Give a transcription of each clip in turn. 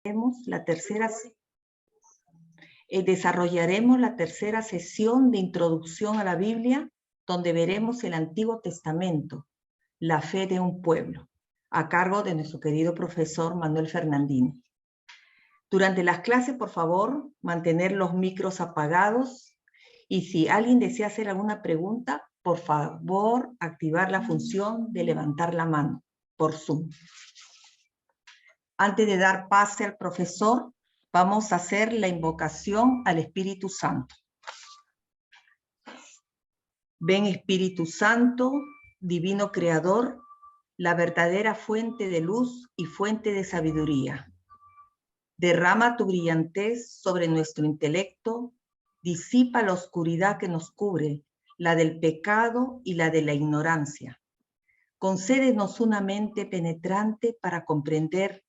Desarrollaremos la tercera sesión de Introducción a la Biblia, donde veremos el Antiguo Testamento, la fe de un pueblo, a cargo de nuestro querido profesor Manuel Fernandini. Durante las clases, por favor, mantener los micros apagados, y si alguien desea hacer alguna pregunta, por favor, activar la función de levantar la mano por Zoom. Antes de dar pase al profesor, vamos a hacer la invocación al Espíritu Santo. Ven Espíritu Santo, Divino Creador, la verdadera fuente de luz y fuente de sabiduría. Derrama tu brillantez sobre nuestro intelecto, disipa la oscuridad que nos cubre, la del pecado y la de la ignorancia. Concédenos una mente penetrante para comprender,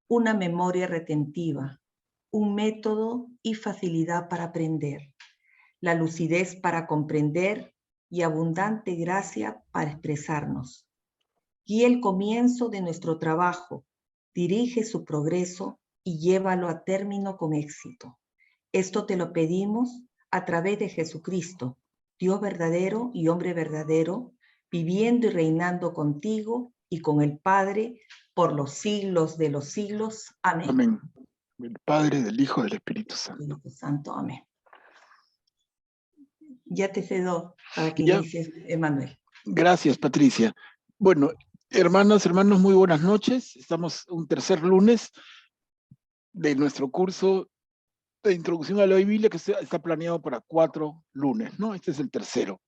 una memoria retentiva, un método y facilidad para aprender, la lucidez para comprender y abundante gracia para expresarnos. Guía el comienzo de nuestro trabajo, dirige su progreso y llévalo a término con éxito. Esto te lo pedimos a través de Jesucristo, Dios verdadero y hombre verdadero, viviendo y reinando contigo y con el Padre por los siglos de los siglos. Amén. Amén. Del Padre, del Hijo, del Espíritu Santo. Espíritu Santo, amén. Ya te cedo para que Ya. inicies, Emanuel. Gracias, Patricia. Bueno, hermanas, hermanos, muy buenas noches. Estamos un tercer lunes de nuestro curso de Introducción a la Biblia, que está planeado para 4 lunes, ¿no? Este es el tercero.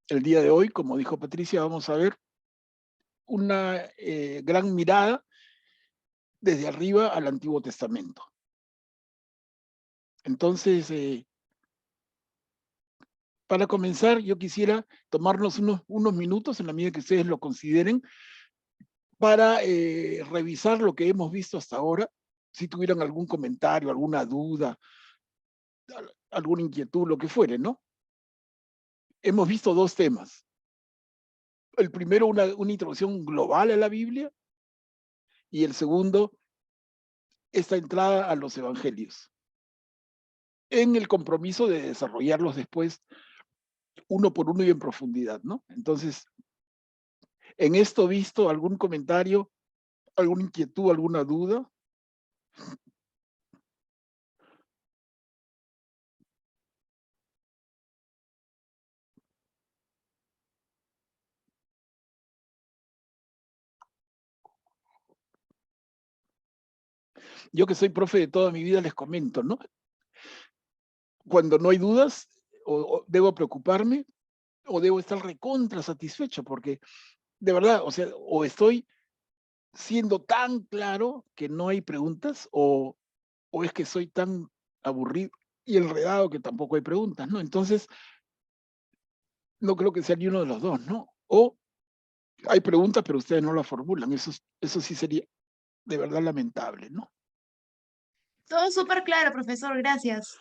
El día de hoy, como dijo Patricia, vamos a ver una gran mirada desde arriba al Antiguo Testamento. Entonces, para comenzar, yo quisiera tomarnos unos minutos, en la medida que ustedes lo consideren, para revisar lo que hemos visto hasta ahora. Si tuvieran algún comentario, alguna duda, alguna inquietud, lo que fuere, ¿no? Hemos visto 2 temas. El primero, una introducción global a la Biblia, y el segundo, esta entrada a los evangelios, en el compromiso de desarrollarlos después uno por uno y en profundidad, ¿no? Entonces, en esto visto, ¿algún comentario, alguna inquietud, alguna duda? Yo que soy profe de toda mi vida les comento, ¿no? Cuando no hay dudas, o debo preocuparme, o debo estar recontra satisfecho, porque de verdad, o sea, o estoy siendo tan claro que no hay preguntas, o es que soy tan aburrido y enredado que tampoco hay preguntas, ¿no? Entonces, no creo que sea ni uno de los dos, ¿no? O hay preguntas, pero ustedes no las formulan. Eso sí sería de verdad lamentable, ¿no? Todo súper claro, profesor, gracias.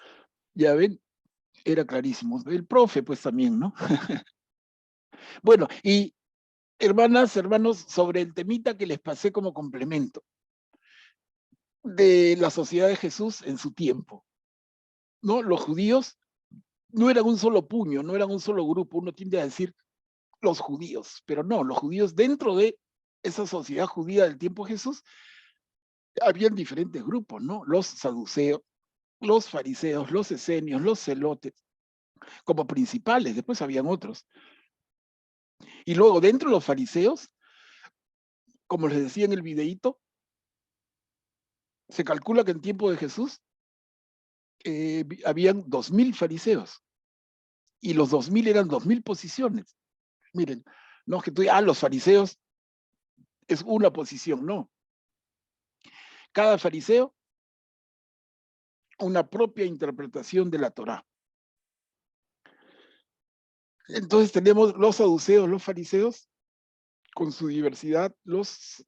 Ya ven, era clarísimo. El profe, pues también, ¿no? Bueno, y hermanas, hermanos, sobre el temita que les pasé como complemento de la sociedad de Jesús en su tiempo, ¿no? Los judíos no eran un solo puño, no eran un solo grupo. Uno tiende a decir los judíos, pero no, los judíos dentro de esa sociedad judía del tiempo de Jesús, habían diferentes grupos, ¿no? Los saduceos, los fariseos, los esenios, los celotes, como principales, después habían otros. Y luego dentro de los fariseos, como les decía en el videíto, se calcula que en tiempo de Jesús habían 2000 fariseos, y los 2000 eran 2000 posiciones. Miren, no es que tú digas, los fariseos es una posición, no. Cada fariseo, una propia interpretación de la Torá. Entonces tenemos los saduceos, los fariseos, con su diversidad, los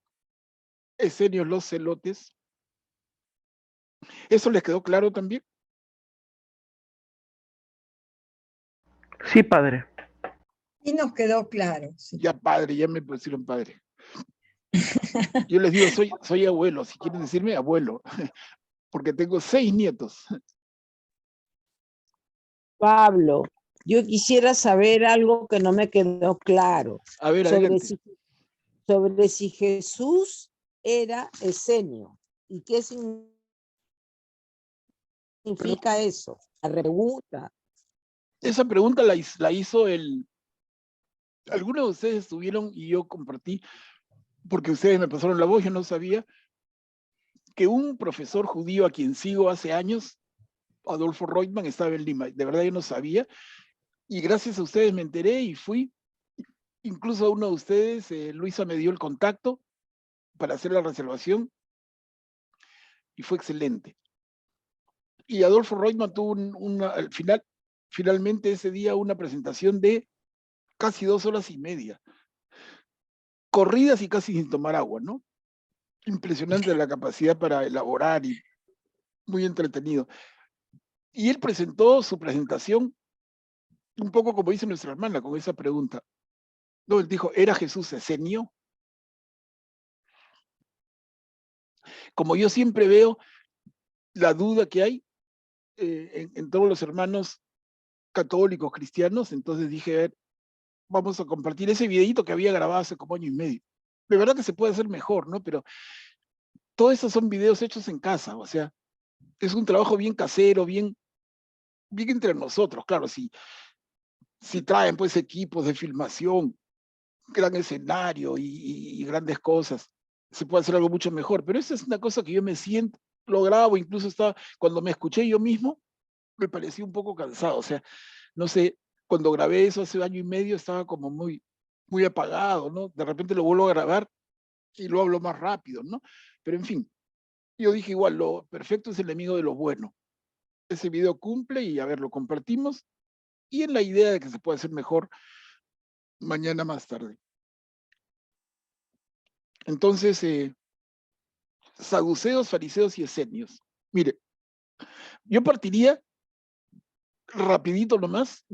esenios, los celotes. ¿Eso les quedó claro también? Sí, padre. Y nos quedó claro. Sí. Ya padre, ya me pusieron padre. Yo les digo, soy abuelo, si quieren decirme abuelo, porque tengo 6 nietos. Pablo, yo quisiera saber algo que no me quedó claro A ver, sobre adelante. sobre si Jesús era esenio y qué significa eso. La pregunta. Esa pregunta la hizo algunos de ustedes estuvieron y yo compartí, porque ustedes me pasaron la voz, yo no sabía, que un profesor judío a quien sigo hace años, Adolfo Reutemann, estaba en Lima. De verdad yo no sabía, y gracias a ustedes me enteré y fui. Incluso a uno de ustedes, Luisa me dio el contacto para hacer la reservación, y fue excelente. Y Adolfo Reutemann tuvo finalmente ese día una presentación de casi 2 horas y media, corridas y casi sin tomar agua, ¿no? Impresionante la capacidad para elaborar y muy entretenido. Y él presentó su presentación un poco como dice nuestra hermana, con esa pregunta. No, él dijo, ¿era Jesús esenio? Como yo siempre veo la duda que hay en todos los hermanos católicos, cristianos, entonces dije, a ver, vamos a compartir ese videito que había grabado hace como 1 año y medio. De verdad que se puede hacer mejor, ¿no? Pero todos esos son videos hechos en casa, o sea, es un trabajo bien casero, bien entre nosotros, claro, si traen pues equipos de filmación, gran escenario y grandes cosas, se puede hacer algo mucho mejor, pero esa es una cosa que yo me siento, lo grabo, incluso cuando me escuché yo mismo, me parecía un poco cansado, o sea, no sé, cuando grabé eso hace 1 año y medio estaba como muy apagado, ¿no? De repente lo vuelvo a grabar y lo hablo más rápido, ¿no? Pero en fin, yo dije igual, lo perfecto es el enemigo de lo bueno. Ese video cumple y a ver, lo compartimos y en la idea de que se puede hacer mejor mañana más tarde. Entonces, saduceos, fariseos y esenios. Mire, yo partiría rapidito nomás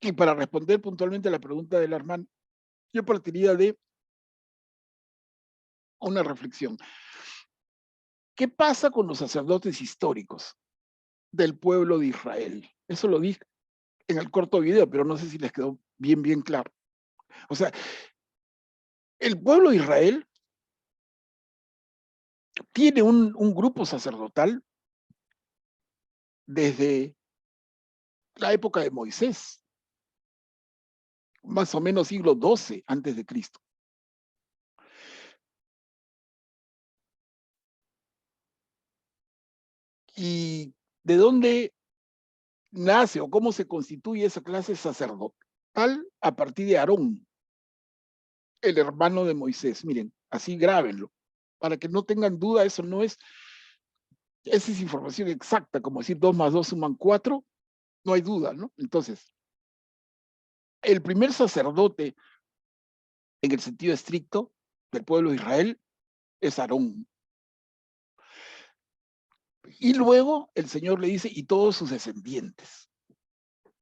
y para responder puntualmente a la pregunta de la hermana, yo partiría de una reflexión. ¿Qué pasa con los sacerdotes históricos del pueblo de Israel? Eso lo dije en el corto video, pero no sé si les quedó bien claro. O sea, el pueblo de Israel tiene un grupo sacerdotal desde la época de Moisés, más o menos siglo XII antes de Cristo. ¿Y de dónde nace o cómo se constituye esa clase sacerdotal? A partir de Aarón, el hermano de Moisés. Miren, así grábenlo, para que no tengan duda, esa es información exacta, como decir 2 más 2 suman 4, no hay duda, ¿no? Entonces, el primer sacerdote, en el sentido estricto, del pueblo de Israel, es Aarón. Y luego el Señor le dice, y todos sus descendientes.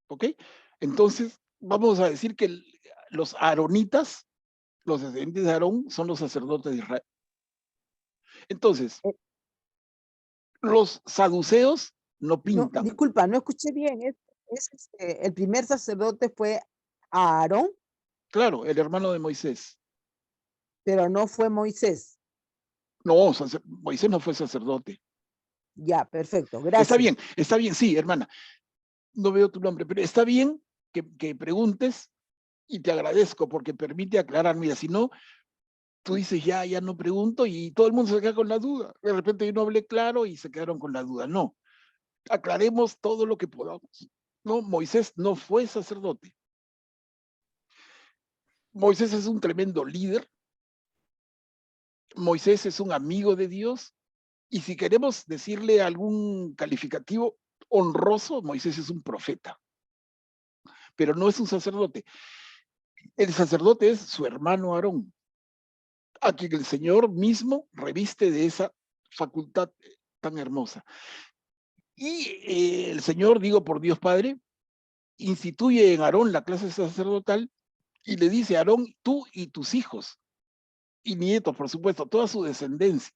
¿Ok? Entonces, vamos a decir que los aaronitas, los descendientes de Aarón, son los sacerdotes de Israel. Entonces, los saduceos no pintan. No, disculpa, no escuché bien. El primer sacerdote fue Aarón, Claro, el hermano de Moisés. pero no fue Moisés. No, Moisés no fue sacerdote. Ya, perfecto, gracias. Está bien, sí, hermana. No veo tu nombre, pero está bien que preguntes y te agradezco porque permite aclarar. Mira, si no, tú dices ya no pregunto y todo el mundo se queda con la duda. De repente yo no hablé claro y se quedaron con la duda. No, aclaremos todo lo que podamos. No, Moisés no fue sacerdote. Moisés es un tremendo líder. Moisés es un amigo de Dios. Y si queremos decirle algún calificativo honroso, Moisés es un profeta, pero no es un sacerdote. El sacerdote es su hermano Aarón, a quien el Señor mismo reviste de esa facultad tan hermosa. Y el Señor, digo por Dios Padre, instituye en Aarón la clase sacerdotal y le dice a Aarón, tú y tus hijos y nietos, por supuesto, toda su descendencia.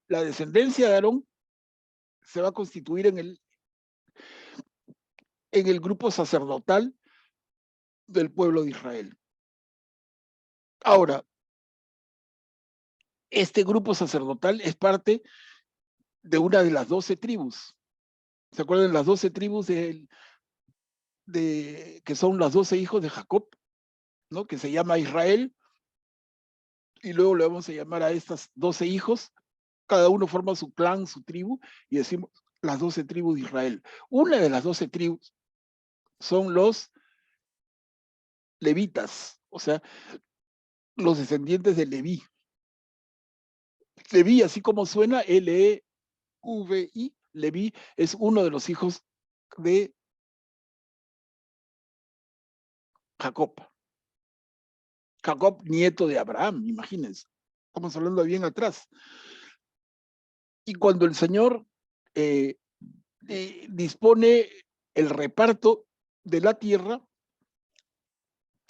La descendencia de Aarón se va a constituir en el grupo sacerdotal del pueblo de Israel. Ahora, este grupo sacerdotal es parte de una de las 12 tribus. ¿Se acuerdan las 12 tribus que son los 12 hijos de Jacob, ¿no? Que se llama Israel, y luego le vamos a llamar a estas 12 hijos, cada uno forma su clan, su tribu, y decimos las 12 tribus de Israel. Una de las 12 tribus son los levitas, o sea, los descendientes de Leví. Leví, así como suena, L-E-V-I, Leví es uno de los hijos de Jacob. Jacob, nieto de Abraham, imagínense. Estamos hablando de bien atrás. Y cuando el Señor dispone el reparto de la tierra,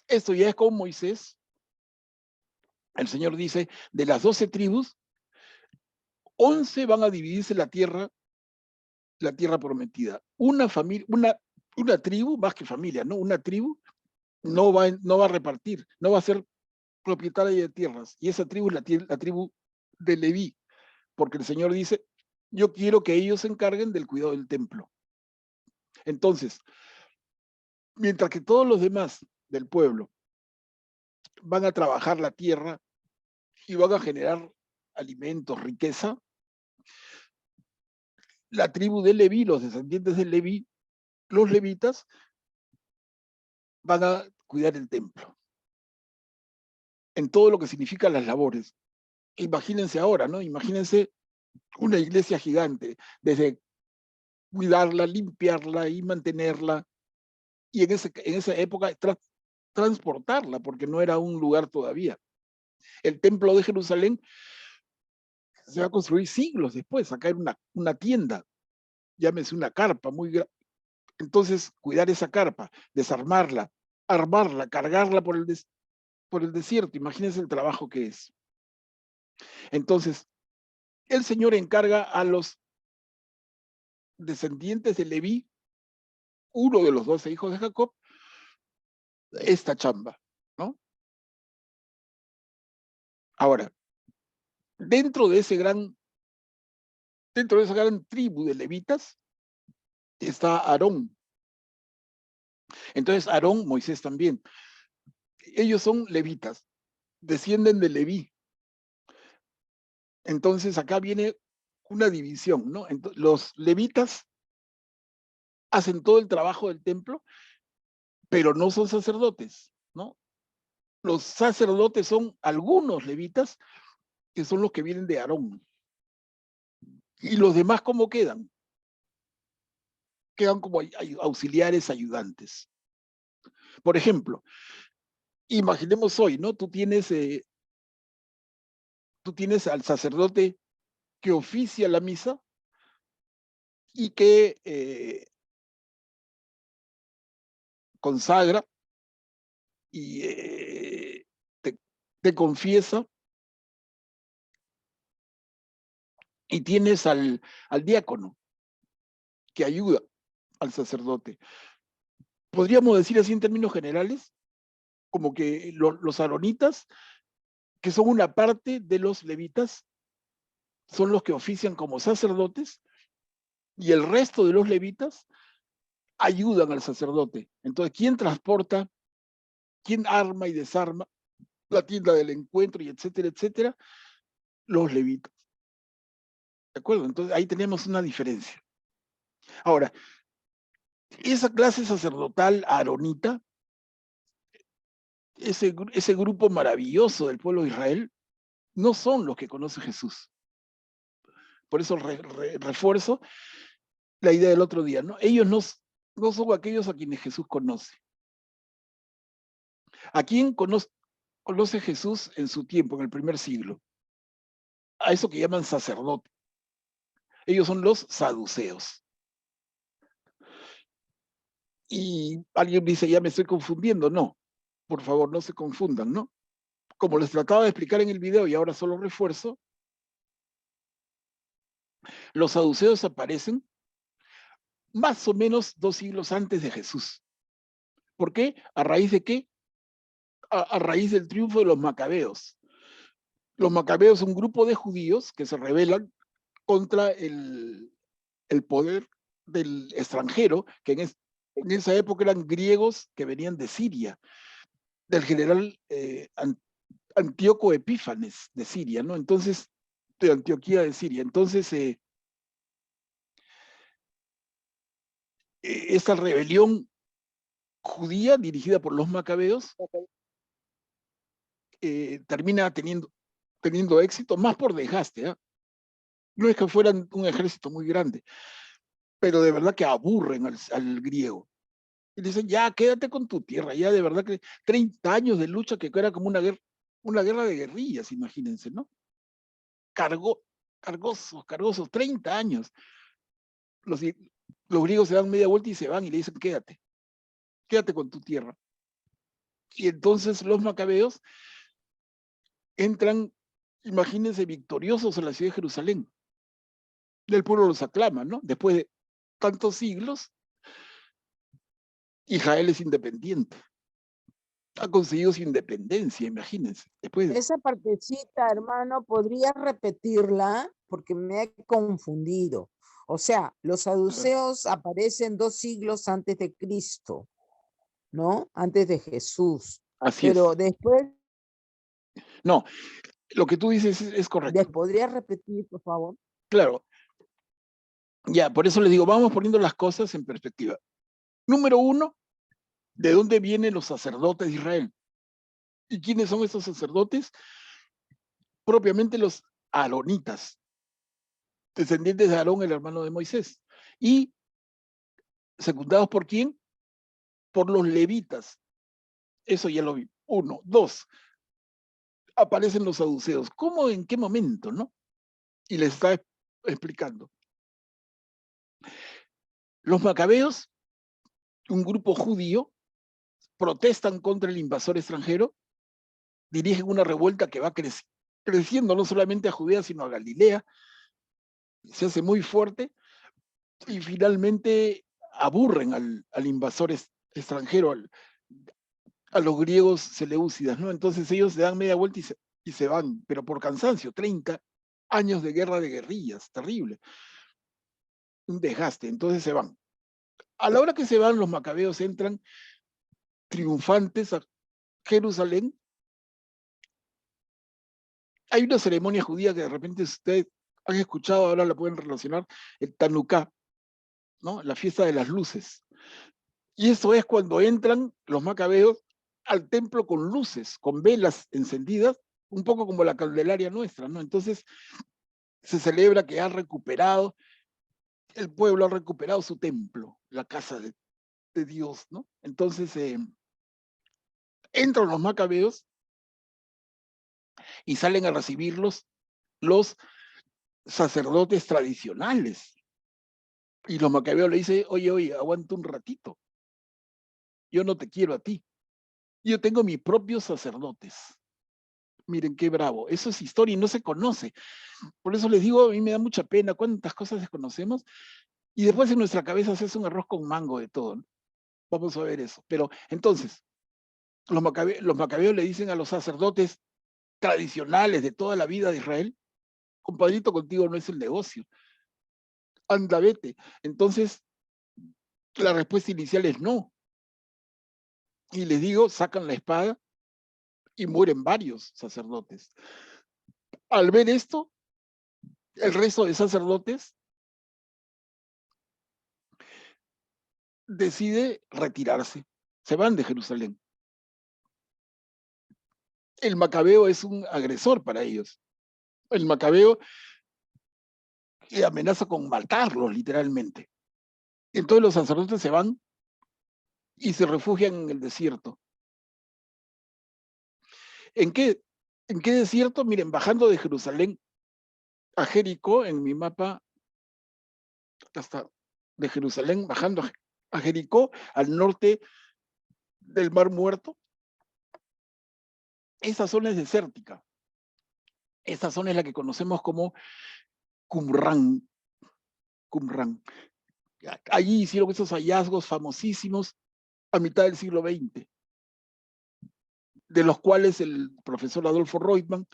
esto ya es con Moisés. El Señor dice, de las 12 tribus, 11 van a dividirse la tierra prometida. Una familia, una tribu, más que familia, ¿no? Una tribu no va a repartir, no va a ser propietaria de tierras. Y esa tribu es la tribu de Leví, porque el Señor dice, yo quiero que ellos se encarguen del cuidado del templo. Entonces, mientras que todos los demás del pueblo van a trabajar la tierra y van a generar alimentos, riqueza, la tribu de Leví, los descendientes de Leví, los levitas, van a cuidar el templo, en todo lo que significa las labores. Imagínense ahora, ¿no? Imagínense una iglesia gigante, desde cuidarla, limpiarla y mantenerla, y en esa época transportarla, porque no era un lugar todavía. El templo de Jerusalén se va a construir siglos después, acá era una tienda, llámese una carpa muy grande. Entonces, cuidar esa carpa, desarmarla, armarla, cargarla por el desierto, imagínense el trabajo que es. Entonces, el Señor encarga a los descendientes de Leví, uno de los 12 hijos de Jacob, esta chamba, ¿no? Ahora, dentro de esa gran tribu de levitas está Aarón. Entonces, Aarón, Moisés también. Ellos son levitas, descienden de Leví. Entonces, acá viene una división, ¿no? Entonces, los levitas hacen todo el trabajo del templo, pero no son sacerdotes, ¿no? Los sacerdotes son algunos levitas, que son los que vienen de Aarón. ¿Y los demás cómo quedan? Quedan como auxiliares, ayudantes. Por ejemplo, imaginemos hoy, ¿no? Tú tienes al sacerdote que oficia la misa y que consagra y te confiesa, y tienes al diácono que ayuda al sacerdote. Podríamos decir así en términos generales, como que los aaronitas, que son una parte de los levitas, son los que ofician como sacerdotes, y el resto de los levitas ayudan al sacerdote. Entonces, ¿quién transporta? ¿Quién arma y desarma la tienda del encuentro y etcétera, etcétera? Los levitas. ¿De acuerdo? Entonces, ahí tenemos una diferencia. Ahora, esa clase sacerdotal aaronita, ese grupo maravilloso del pueblo de Israel, no son los que conoce Jesús. Por eso refuerzo la idea del otro día, ¿no? Ellos no son aquellos a quienes Jesús conoce. ¿A quién conoce Jesús en su tiempo, en el primer siglo? A eso que llaman sacerdote. Ellos son los saduceos. Y alguien dice, ya me estoy confundiendo. No, por favor, no se confundan, ¿no? como les trataba de explicar en el video y ahora solo refuerzo, los saduceos aparecen más o menos 2 siglos antes de Jesús. ¿Por qué? ¿A raíz de qué? A raíz del triunfo de los macabeos. Los macabeos son un grupo de judíos que se rebelan contra el poder del extranjero, que en esa época eran griegos que venían de Siria, del general Antíoco Epífanes de Siria, ¿no? Entonces, de Antioquía de Siria. Entonces, esta rebelión judía dirigida por los macabeos termina teniendo éxito, más por desgaste, ¿eh? No es que fueran un ejército muy grande, pero de verdad que aburren al griego. Y dicen, ya, quédate con tu tierra, ya de verdad que 30 años de lucha que era como una guerra de guerrillas, imagínense, ¿no? Cargosos, 30 años. Los griegos se dan media vuelta y se van y le dicen, quédate con tu tierra. Y entonces los macabeos entran, imagínense, victoriosos en la ciudad de Jerusalén. El pueblo los aclama, ¿no? Después de tantos siglos, Israel es independiente. Ha conseguido su independencia, imagínense. Después de... Esa partecita, hermano, ¿podría repetirla? Porque me he confundido. O sea, los saduceos aparecen 2 siglos antes de Cristo, ¿no? Antes de Jesús. Así Pero es. después, No, lo que tú dices es correcto. ¿podría repetir, por favor? Claro. Ya, por eso les digo, vamos poniendo las cosas en perspectiva. Número 1, ¿de dónde vienen los sacerdotes de Israel? ¿Y quiénes son esos sacerdotes? Propiamente los aaronitas, descendientes de Aarón, el hermano de Moisés. Y secundados por quién? Por los levitas. Eso ya lo vi. 1. 2, aparecen los saduceos. ¿Cómo? ¿En qué momento? ¿No? Y les está explicando. Los macabeos, un grupo judío, protestan contra el invasor extranjero, dirigen una revuelta que va creciendo no solamente a Judea, sino a Galilea, se hace muy fuerte y finalmente aburren al invasor extranjero, a los griegos seleucidas, ¿no? Entonces ellos se dan media vuelta y se van, pero por cansancio, 30 años de guerra de guerrillas, terrible, un desgaste, entonces se van. A la hora que se van, los macabeos entran triunfantes a Jerusalén. Hay una ceremonia judía que de repente ustedes han escuchado, ahora la pueden relacionar, el Tanuká, ¿no? La fiesta de las luces. Y eso es cuando entran los macabeos al templo con luces, con velas encendidas, un poco como la Candelaria nuestra, ¿no? Entonces se celebra que el pueblo ha recuperado su templo, la casa de Dios, ¿no? Entonces entran los macabeos y salen a recibirlos los sacerdotes tradicionales. Y los macabeos le dicen, oye, aguanta un ratito. Yo no te quiero a ti. Yo tengo mis propios sacerdotes. Miren qué bravo. Eso es historia y no se conoce. Por eso les digo, a mí me da mucha pena cuántas cosas desconocemos y después en nuestra cabeza se hace un arroz con mango de todo, ¿no? Vamos a ver eso. Pero entonces, los macabeos le dicen a los sacerdotes tradicionales de toda la vida de Israel, compadrito, contigo no es el negocio. Anda, vete. Entonces, la respuesta inicial es no. Y les digo, sacan la espada y mueren varios sacerdotes. Al ver esto, el resto de sacerdotes decide retirarse. Se van de Jerusalén. El macabeo es un agresor para ellos. El macabeo amenaza con matarlos, literalmente. Entonces los sacerdotes se van y se refugian en el desierto. ¿En qué desierto? Miren, bajando de Jerusalén a Jericó, en mi mapa, hasta de Jerusalén, bajando a Jericó, al norte del Mar Muerto, esa zona es desértica. Esta zona es la que conocemos como Qumran. Qumran. Allí hicieron esos hallazgos famosísimos a mitad del siglo XX, de los cuales el profesor Adolfo Reutemann,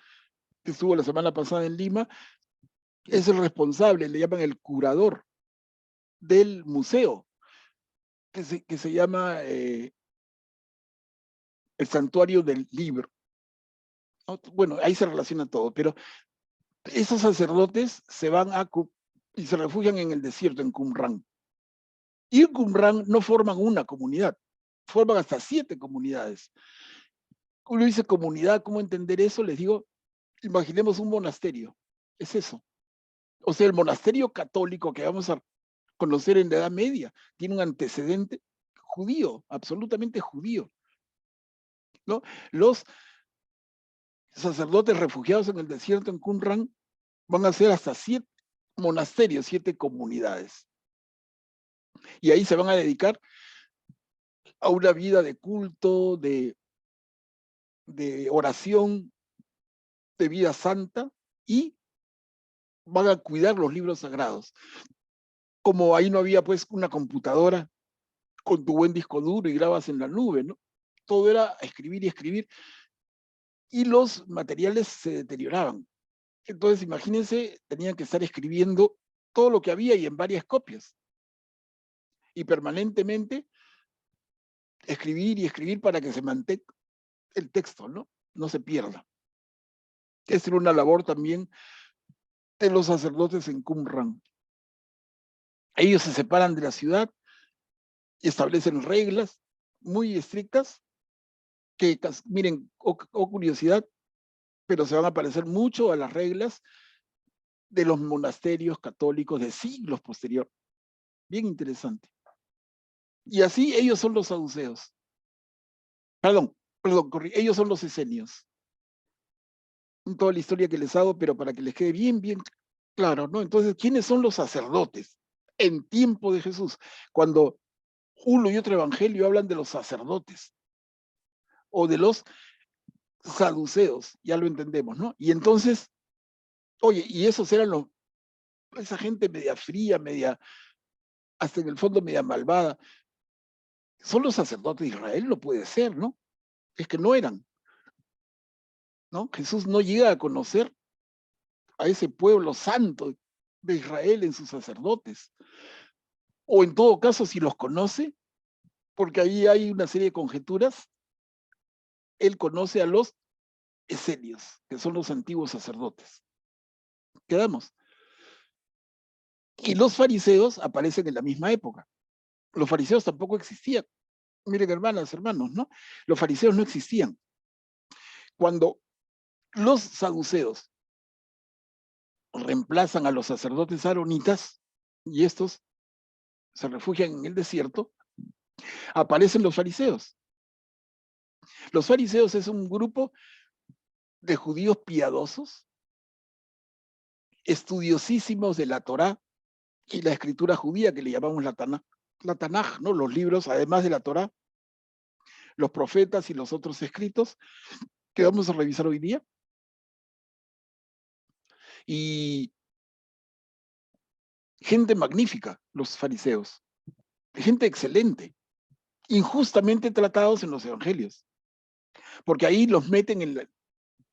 que estuvo la semana pasada en Lima, es el responsable, le llaman el curador del museo, que se llama el Santuario del Libro. Bueno, ahí se relaciona todo, pero esos sacerdotes se van y se refugian en el desierto, en Qumran. Y en Qumran no forman una comunidad, forman hasta 7 comunidades. Uno dice comunidad, ¿cómo entender eso? Les digo, imaginemos un monasterio, es eso. O sea, el monasterio católico que vamos a conocer en la Edad Media tiene un antecedente judío, absolutamente judío, ¿no? Los sacerdotes refugiados en el desierto en Qumran van a ser hasta 7 monasterios, 7 comunidades. Y ahí se van a dedicar a una vida de culto, de oración, de vida santa, y van a cuidar los libros sagrados. Como ahí no había pues una computadora con tu buen disco duro y grabas en la nube, ¿no? Todo era escribir y escribir, y los materiales se deterioraban. Entonces, imagínense, tenían que estar escribiendo todo lo que había y en varias copias. Y permanentemente escribir y escribir para que se mantenga el texto, ¿no? No se pierda. Esa era una labor también de los sacerdotes en Qumran. Ellos se separan de la ciudad y establecen reglas muy estrictas que, miren, curiosidad, pero se van a parecer mucho a las reglas de los monasterios católicos de siglos posteriores. Bien interesante. Y así ellos son los saduceos. Perdón, ellos son los esenios. En toda la historia que les hago, pero para que les quede bien claro, ¿no? Entonces, ¿quiénes son los sacerdotes en tiempo de Jesús? Cuando uno y otro evangelio hablan de los sacerdotes o de los saduceos, ya lo entendemos, ¿no? Y entonces, oye, y esos eran esa gente media fría, hasta en el fondo media malvada. Son los sacerdotes de Israel, no puede ser, ¿no? Es que no eran, ¿no? Jesús no llega a conocer a ese pueblo santo de Israel en sus sacerdotes. O en todo caso, si los conoce, porque ahí hay una serie de conjeturas, él conoce a los esenios, que son los antiguos sacerdotes. ¿Quedamos? Y los fariseos aparecen en la misma época. Los fariseos tampoco existían. Miren, hermanas, hermanos, ¿no? Los fariseos no existían. Cuando los saduceos reemplazan a los sacerdotes aaronitas y estos se refugian en el desierto, aparecen los fariseos. Los fariseos es un grupo de judíos piadosos, estudiosísimos de la Torá y la escritura judía, que le llamamos la Tanaj, ¿no? Los libros, además de la Torá, los profetas y los otros escritos que vamos a revisar hoy día. Y gente magnífica, los fariseos, gente excelente, injustamente tratados en los evangelios, porque ahí los meten en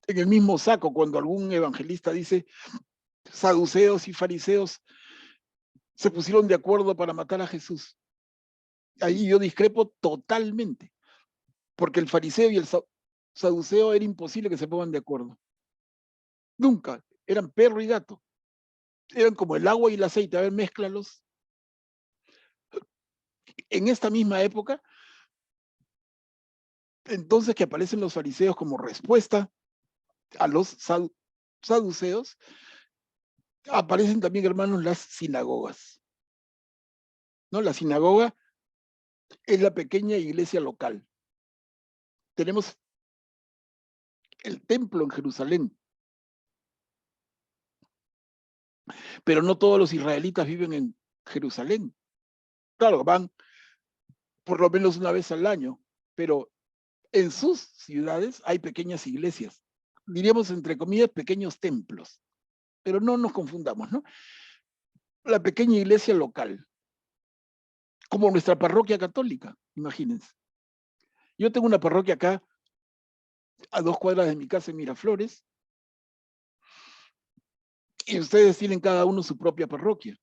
el mismo saco. Cuando algún evangelista dice saduceos y fariseos se pusieron de acuerdo para matar a Jesús, ahí yo discrepo totalmente, porque el fariseo y el saduceo era imposible que se pongan de acuerdo. Nunca, eran perro y gato. Eran como el agua y el aceite, a ver, mézclalos. En esta misma época, entonces, que aparecen los fariseos como respuesta a los saduceos, aparecen también, hermanos, las sinagogas, ¿no? La sinagoga es la pequeña iglesia local. Tenemos el templo en Jerusalén, pero no todos los israelitas viven en Jerusalén. Claro, van por lo menos una vez al año, pero En sus ciudades hay pequeñas iglesias, diríamos entre comillas pequeños templos, pero no nos confundamos, ¿no? La pequeña iglesia local, como nuestra parroquia católica, imagínense. Yo tengo una parroquia acá, a 2 cuadras de mi casa en Miraflores, y ustedes tienen cada uno su propia parroquia.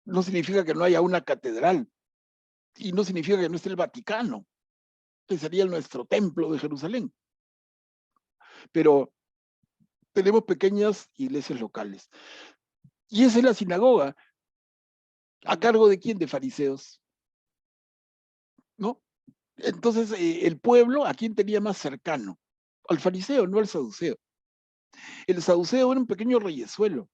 No significa que no haya una catedral, y no significa que no esté el Vaticano, que sería nuestro templo de Jerusalén. Pero tenemos pequeñas iglesias locales. Y esa es la sinagoga. ¿A cargo de quién? De fariseos, ¿no? Entonces, el pueblo, ¿a quién tenía más cercano? Al fariseo, no al saduceo. El saduceo era un pequeño reyezuelo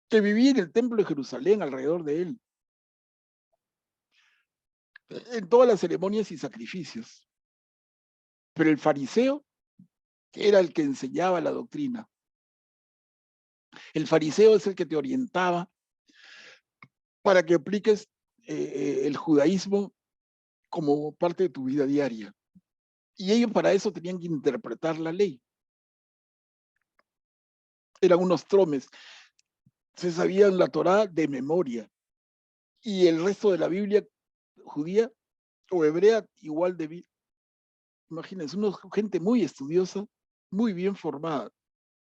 que vivía en el templo de Jerusalén, alrededor de él, en todas las ceremonias y sacrificios. Pero el fariseo era el que enseñaba la doctrina. El fariseo es el que te orientaba para que apliques el judaísmo como parte de tu vida diaria. Y ellos para eso tenían que interpretar la ley. Eran unos tromes. Se sabían la Torá de memoria. Y el resto de la Biblia judía o hebrea igual de bien. Imagínense, una gente muy estudiosa, muy bien formada.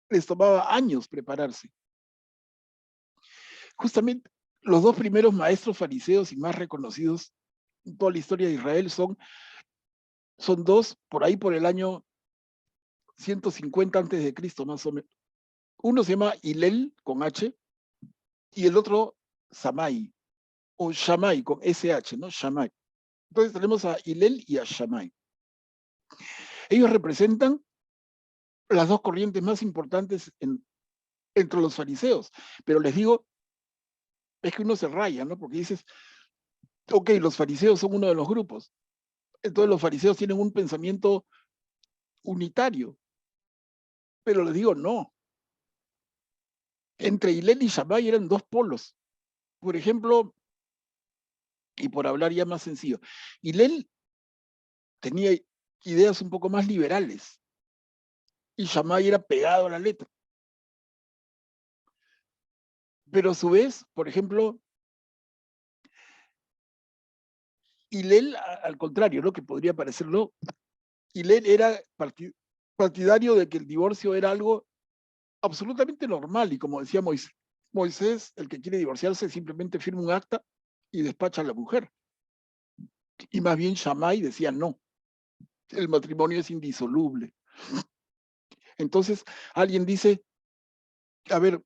Les tomaba años prepararse. Justamente los 2 primeros maestros fariseos y más reconocidos en toda la historia de Israel son 2 por ahí por el año 150 antes de Cristo, más o menos. Uno se llama Hillel, con H, y el otro Shammai, o Shammai, con SH, ¿no? Shammai. Entonces tenemos a Hillel y a Shammai. Ellos representan las 2 corrientes más importantes entre los fariseos. Pero les digo, es que uno se raya, ¿no? Porque dices, ok, los fariseos son uno de los grupos. Entonces los fariseos tienen un pensamiento unitario. Pero les digo, no. Entre Hillel y Shammai eran 2 polos. Por ejemplo, y por hablar ya más sencillo, Hillel tenía ideas un poco más liberales y Shammai era pegado a la letra. Pero a su vez, por ejemplo, Hillel, al contrario, ¿no? Que podría parecerlo, Hillel era partidario de que el divorcio era algo absolutamente normal y como decía Moisés, el que quiere divorciarse simplemente firma un acta y despacha a la mujer. Y más bien Shammai decía no, el matrimonio es indisoluble. Entonces alguien dice, a ver,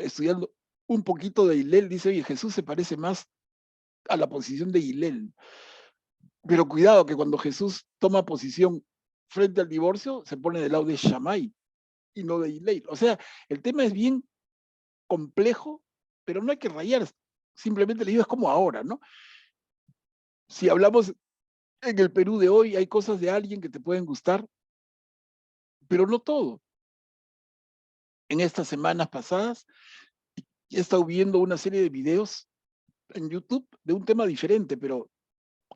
estudiando un poquito de Hillel, dice, oye, Jesús se parece más a la posición de Hillel. Pero cuidado que cuando Jesús toma posición frente al divorcio, se pone del lado de Shammai y no de Hillel. O sea, el tema es bien complejo, pero no hay que rayar. Simplemente le digo, es como ahora, ¿no? Si hablamos en el Perú de hoy, hay cosas de alguien que te pueden gustar, pero no todo. En estas semanas pasadas, he estado viendo una serie de videos en YouTube de un tema diferente, pero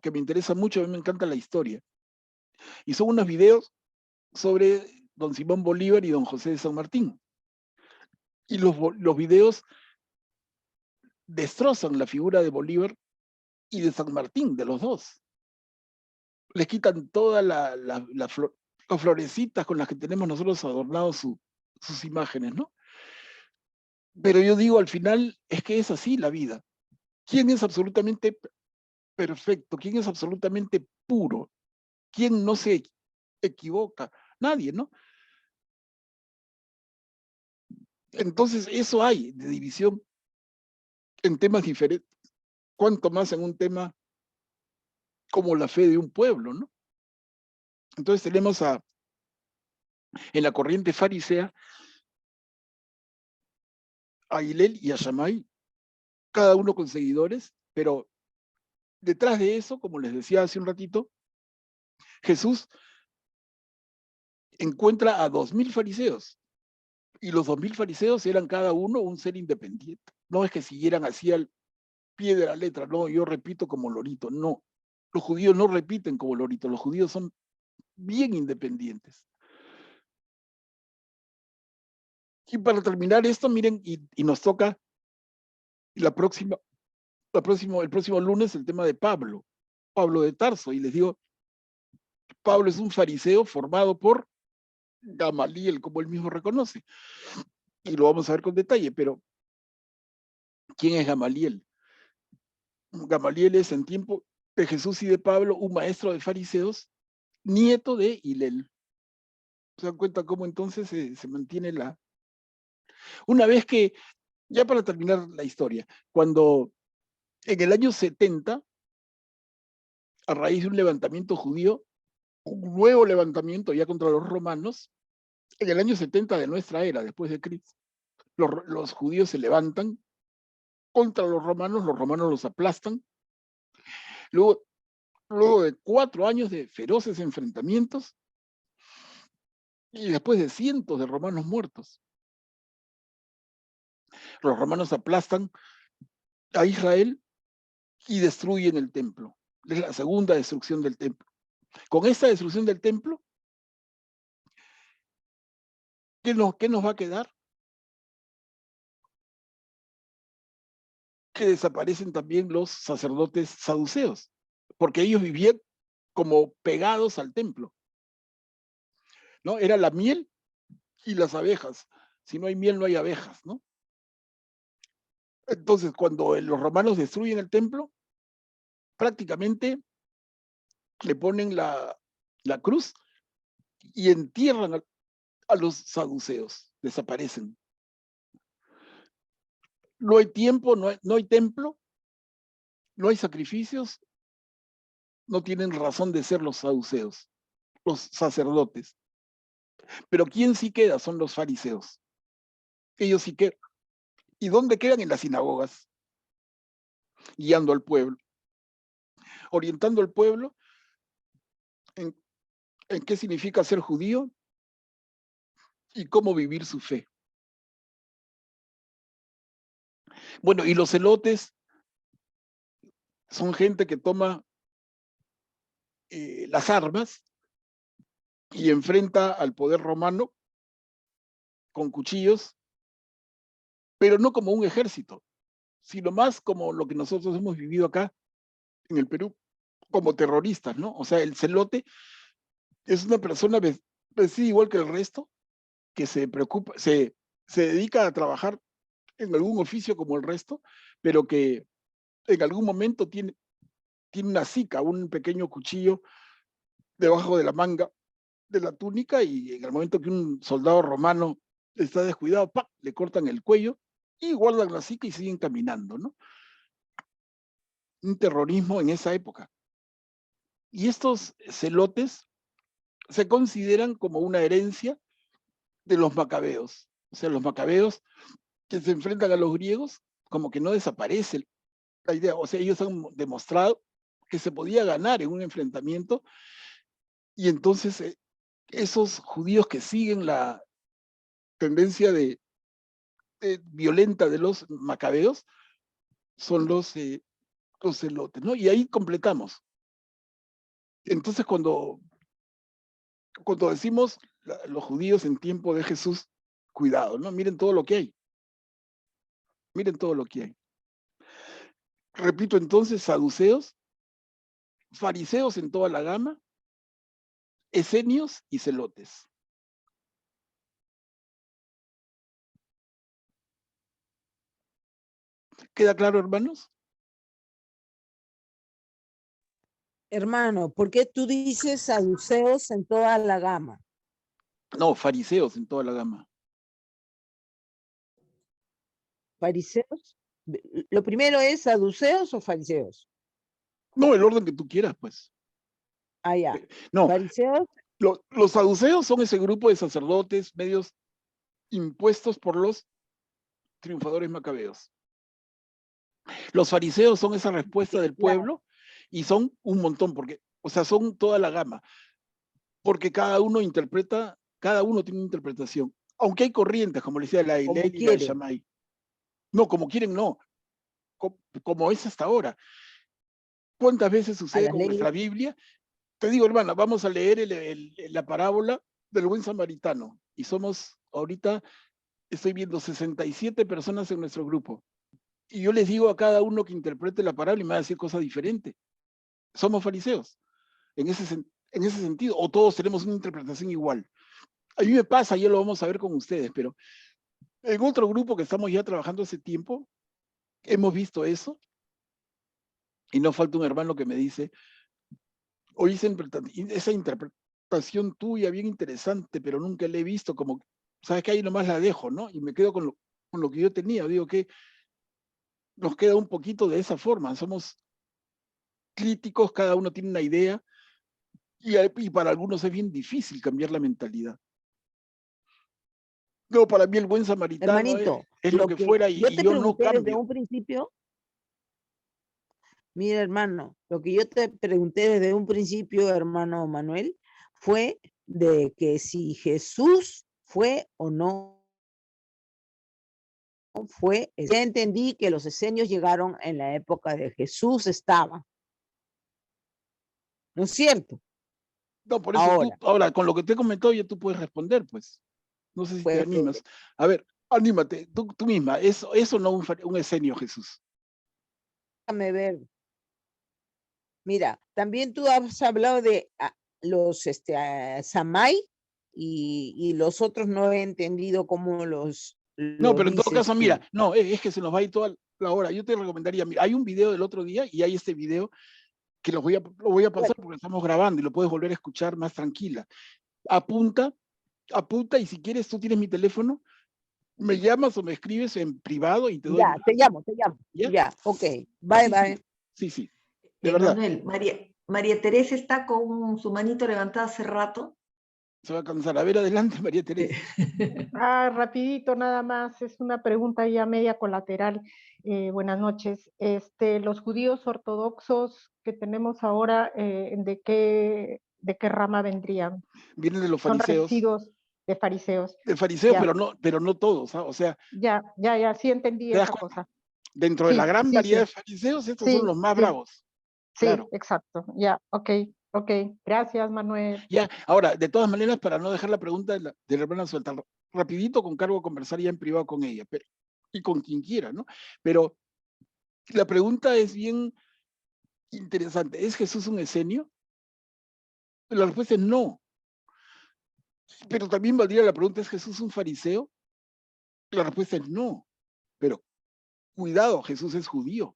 que me interesa mucho, a mí me encanta la historia. Y son unos videos sobre don Simón Bolívar y don José de San Martín. Y los videos destrozan la figura de Bolívar y de San Martín, de los dos. Les quitan todas las florecitas con las que tenemos nosotros adornados sus imágenes, ¿no? Pero yo digo, al final, es que es así la vida. ¿Quién es absolutamente perfecto? ¿Quién es absolutamente puro? ¿Quién no se equivoca? Nadie, ¿no? Entonces, eso hay de división en temas diferentes, cuanto más en un tema como la fe de un pueblo, ¿no? Entonces tenemos en la corriente farisea a Hillel y a Shammai, cada uno con seguidores, pero detrás de eso, como les decía hace un ratito, Jesús encuentra a 2000 fariseos, y los 2000 fariseos eran cada uno un ser independiente. No es que siguieran así al pie de la letra, no, yo repito como lorito, no. Los judíos no repiten como loritos, los judíos son bien independientes. Y para terminar esto, miren, y nos toca el próximo lunes el tema de Pablo de Tarso, y les digo, Pablo es un fariseo formado por Gamaliel, como él mismo reconoce, y lo vamos a ver con detalle, pero ¿quién es Gamaliel? Gamaliel es en tiempo de Jesús y de Pablo un maestro de fariseos, nieto de Hilel. ¿Se dan cuenta cómo entonces se mantiene la... Una vez que, ya para terminar la historia, cuando en el año 70, a raíz de un levantamiento judío, un nuevo levantamiento ya contra los romanos, en el año 70 de nuestra era, después de Cristo, los judíos se levantan contra los romanos los aplastan. Luego de 4 años de feroces enfrentamientos y después de cientos de romanos muertos, los romanos aplastan a Israel y destruyen el templo. Es la segunda destrucción del templo. Con esta destrucción del templo, ¿qué nos va a quedar? Que desaparecen también los sacerdotes saduceos, porque ellos vivían como pegados al templo, ¿no? Era la miel y las abejas. Si no hay miel, no hay abejas, ¿no? Entonces, cuando los romanos destruyen el templo, prácticamente le ponen la cruz y entierran a los saduceos, desaparecen. No hay tiempo, no hay templo, no hay sacrificios, no tienen razón de ser los saduceos, los sacerdotes. Pero ¿quién sí queda? Son los fariseos. Ellos sí quedan. ¿Y dónde quedan? En las sinagogas, guiando al pueblo, orientando al pueblo en qué significa ser judío y cómo vivir su fe. Bueno, y los celotes son gente que toma las armas y enfrenta al poder romano con cuchillos, pero no como un ejército, sino más como lo que nosotros hemos vivido acá en el Perú, como terroristas, ¿no? O sea, el celote es una persona vestida igual que el resto, que se preocupa, se dedica a trabajar en algún oficio como el resto, pero que en algún momento tiene una sica, un pequeño cuchillo debajo de la manga de la túnica, y en el momento que un soldado romano está descuidado, ¡pac!, le cortan el cuello y guardan la sica y siguen caminando, ¿no? Un terrorismo en esa época. Y estos celotes se consideran como una herencia de los macabeos. O sea, los macabeos que se enfrentan a los griegos, como que no desaparece la idea. O sea, ellos han demostrado que se podía ganar en un enfrentamiento, y entonces esos judíos que siguen la tendencia violenta de los macabeos son los celotes, ¿no? Y ahí completamos. Entonces, cuando decimos los judíos en tiempo de Jesús, cuidado, ¿no? Miren todo lo que hay. Miren todo lo que hay. Repito entonces, saduceos, fariseos en toda la gama, esenios y celotes. ¿Queda claro, hermanos? Hermano, ¿por qué tú dices saduceos en toda la gama? No, fariseos en toda la gama. ¿Fariseos? Lo primero es saduceos o fariseos. No, el orden que tú quieras, pues. Ah, ya. No, Fariseos, los saduceos son ese grupo de sacerdotes medios impuestos por los triunfadores macabeos. Los fariseos son esa respuesta del pueblo, y son un montón, porque, o sea, son toda la gama, porque cada uno tiene una interpretación. Aunque hay corrientes, como le decía, la como Hillel y la quieren. Shammai. No, como quieren, no. Como es hasta ahora. ¿Cuántas veces a sucede las con leyes. nuestra Biblia? Te digo, hermana, vamos a leer la parábola del buen samaritano. Y somos, ahorita estoy viendo 67 personas en nuestro grupo. Y yo les digo a cada uno que interprete la parábola y me va a decir cosas diferentes. Somos fariseos, en ese sentido, o todos tenemos una interpretación igual. A mí me pasa, ya lo vamos a ver con ustedes, pero en otro grupo que estamos ya trabajando hace tiempo, hemos visto eso, y no falta un hermano que me dice, oye, esa interpretación tuya bien interesante, pero nunca la he visto, como, sabes que ahí nomás la dejo, ¿no? Y me quedo con lo que yo tenía, digo que nos queda un poquito de esa forma, somos críticos, cada uno tiene una idea, y para algunos es bien difícil cambiar la mentalidad. No, para mí el buen samaritano Hermanito, es lo lo que que fuera yo y te yo no pregunté desde cambio. un principio, mira, hermano, lo que yo te pregunté desde un principio, hermano Manuel, fue de que si Jesús fue o no fue. Ya entendí que los esenios llegaron en la época de Jesús, estaban, ¿no es cierto? No, por eso tú, Ahora, ahora, con lo que te he comentado ya tú puedes responder, pues. No sé si te pues, animas. A ver, anímate, tú misma. Eso no un esenio, Jesús. déjame ver. Mira, también tú has hablado de los Samai y los otros no he entendido cómo No, los pero en todo dices caso, mira, tú. no, es que se nos va a ir toda la hora. Yo te recomendaría, mira, hay un video del otro día y hay este video que lo voy a pasar porque estamos grabando y lo puedes volver a escuchar más tranquila. Apunta, apunta y si quieres, tú tienes mi teléfono, me llamas o me escribes en privado y te doy Ya, más. te llamo, te llamo. ¿Ya? Ya, ok. Bye, Sí, bye. sí, de verdad. Manuel, María Teresa está con su manito levantada hace rato. Se va a cansar. A ver, adelante, María Teresa. Rapidito nada más, es una pregunta ya media colateral. Buenas noches. Los judíos ortodoxos que tenemos ahora, ¿de qué rama vendrían? Vienen de los Son fariseos. residuos de fariseos. De fariseos, Ya, pero no todos, ¿ah? O sea, ya, sí entendí ¿te das esa cuenta? cosa. Dentro de la Sí, gran sí, variedad sí, de fariseos, estos son sí, los más sí, bravos. sí, Claro. exacto. Ya, ok. Gracias, Manuel. Ya, ahora, de todas maneras, para no dejar la pregunta de la hermana suelta, rapidito con cargo a conversar ya en privado con ella, y con quien quiera, ¿no? Pero la pregunta es bien interesante. ¿Es Jesús un esenio? La respuesta es no. Pero también valdría la pregunta, ¿es Jesús un fariseo? La respuesta es no. Pero cuidado, Jesús es judío.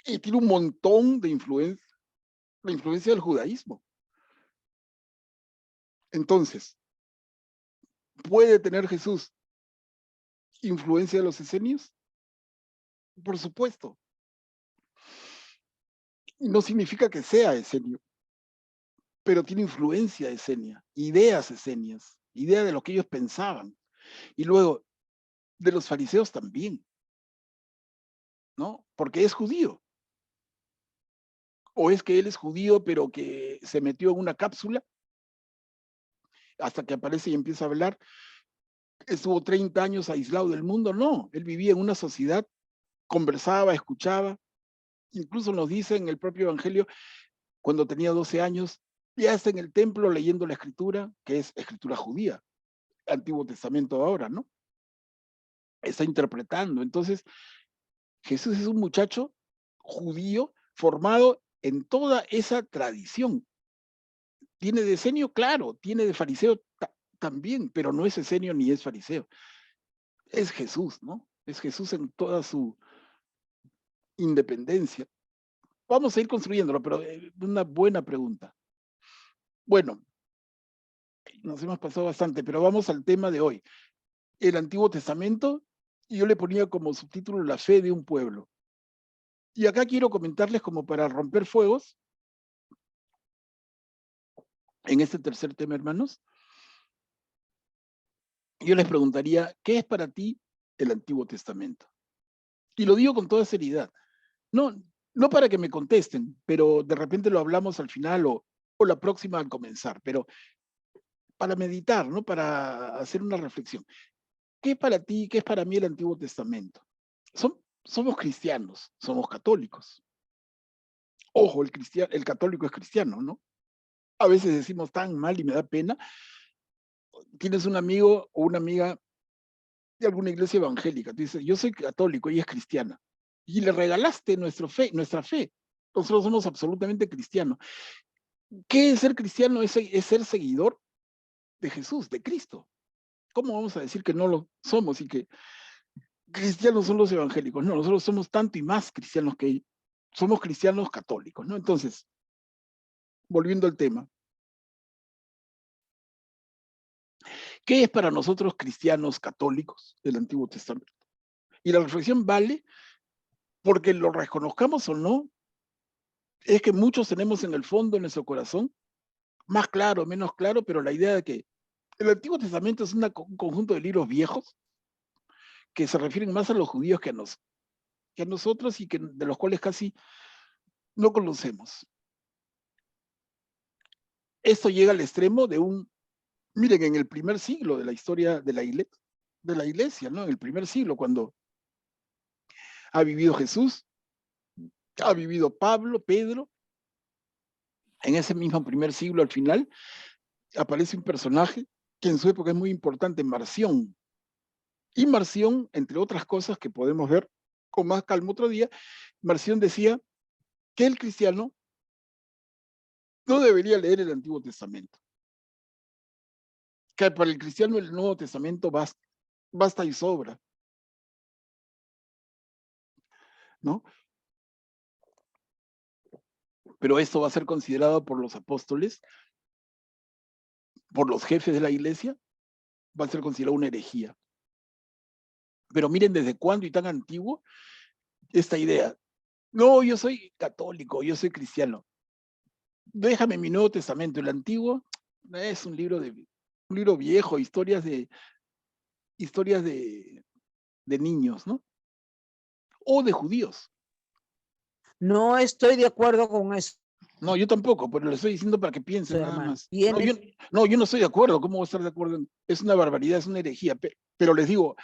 Y tiene un montón de influencia, la influencia del judaísmo. Entonces, ¿puede tener Jesús influencia de los esenios? Por supuesto. Y no significa que sea esenio, pero tiene influencia esenia, ideas esenias, ideas de lo que ellos pensaban. Y luego, de los fariseos también, ¿no? Porque es judío. O es que él es judío, pero que se metió en una cápsula hasta que aparece y empieza a hablar. Estuvo 30 años aislado del mundo. No, él vivía en una sociedad, conversaba, escuchaba. Incluso nos dice en el propio Evangelio, cuando tenía 12 años, ya está en el templo leyendo la escritura, que es escritura judía, Antiguo Testamento ahora, ¿no? Está interpretando. Entonces, Jesús es un muchacho judío formado en toda esa tradición. Tiene de esenio, claro, tiene de fariseo también, pero no es esenio ni es fariseo. Es Jesús, ¿no? Es Jesús en toda su independencia. Vamos a ir construyéndolo, pero una buena pregunta. Bueno, nos hemos pasado bastante, pero vamos al tema de hoy. El Antiguo Testamento, y yo le ponía como subtítulo La fe de un pueblo. Y acá quiero comentarles como para romper fuegos, en este tercer tema, hermanos, yo les preguntaría, ¿qué es para ti el Antiguo Testamento? Y lo digo con toda seriedad. No para que me contesten, pero de repente lo hablamos al final o la próxima al comenzar, pero para meditar, ¿no? Para hacer una reflexión. ¿Qué es para ti, qué es para mí el Antiguo Testamento? Somos cristianos, somos católicos. Ojo, el católico es cristiano, ¿no? A veces decimos tan mal y me da pena. Tienes un amigo o una amiga de alguna iglesia evangélica, tú dices, yo soy católico, ella es cristiana, y le regalaste nuestra fe. Nosotros somos absolutamente cristianos. ¿Qué es ser cristiano? Es ser seguidor de Jesús, de Cristo. ¿Cómo vamos a decir que no lo somos y que cristianos son los evangélicos? No, nosotros somos tanto y más cristianos que ellos. Somos cristianos católicos, ¿no? Entonces, volviendo al tema, ¿qué es para nosotros cristianos católicos del Antiguo Testamento? Y la reflexión vale porque lo reconozcamos o no, es que muchos tenemos en el fondo, en nuestro corazón, más claro, menos claro, pero la idea de que el Antiguo Testamento es un conjunto de libros viejos que se refieren más a los judíos que a nosotros y de los cuales casi no conocemos. Esto llega al extremo de miren, en el primer siglo de la historia de la iglesia, ¿no? En el primer siglo, cuando ha vivido Jesús, ha vivido Pablo, Pedro, en ese mismo primer siglo, al final, aparece un personaje que en su época es muy importante, Marción. Y Marción, entre otras cosas que podemos ver con más calma otro día, Marción decía que el cristiano no debería leer el Antiguo Testamento. Que para el cristiano el Nuevo Testamento basta y sobra, ¿no? Pero esto va a ser considerado por los apóstoles, por los jefes de la iglesia, va a ser considerado una herejía. Pero miren desde cuándo y tan antiguo esta idea. No, yo soy católico, yo soy cristiano. Déjame mi Nuevo Testamento. El Antiguo es un libro viejo, historias de niños, ¿no? O de judíos. No estoy de acuerdo con eso, No, yo tampoco, pero le estoy diciendo para que piensen nada hermano. más. No, yo no estoy de acuerdo. ¿Cómo voy a estar de acuerdo? Es una barbaridad, es una herejía. Pero les digo,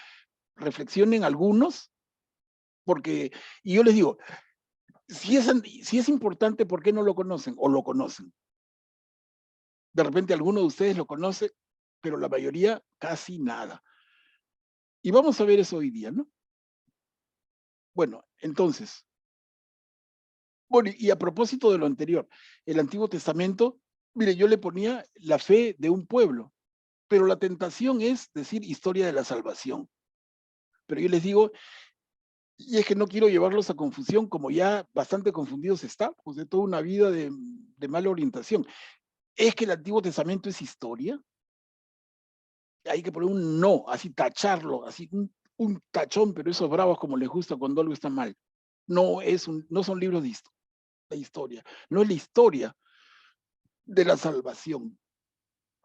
reflexionen algunos, y yo les digo, si es importante, ¿por qué no lo conocen? O lo conocen. De repente alguno de ustedes lo conoce, pero la mayoría casi nada. Y vamos a ver eso hoy día, ¿no? Bueno, entonces, bueno, y a propósito de lo anterior, el Antiguo Testamento, mire, yo le ponía la fe de un pueblo, pero la tentación es decir historia de la salvación. Pero yo les digo, y es que no quiero llevarlos a confusión, como ya bastante confundidos están, pues de toda una vida de mala orientación. ¿Es que el Antiguo Testamento es historia? Hay que poner un no, así tacharlo, así un tachón, pero esos bravos como les gusta cuando algo está mal. No son libros de historia, no es la historia de la salvación.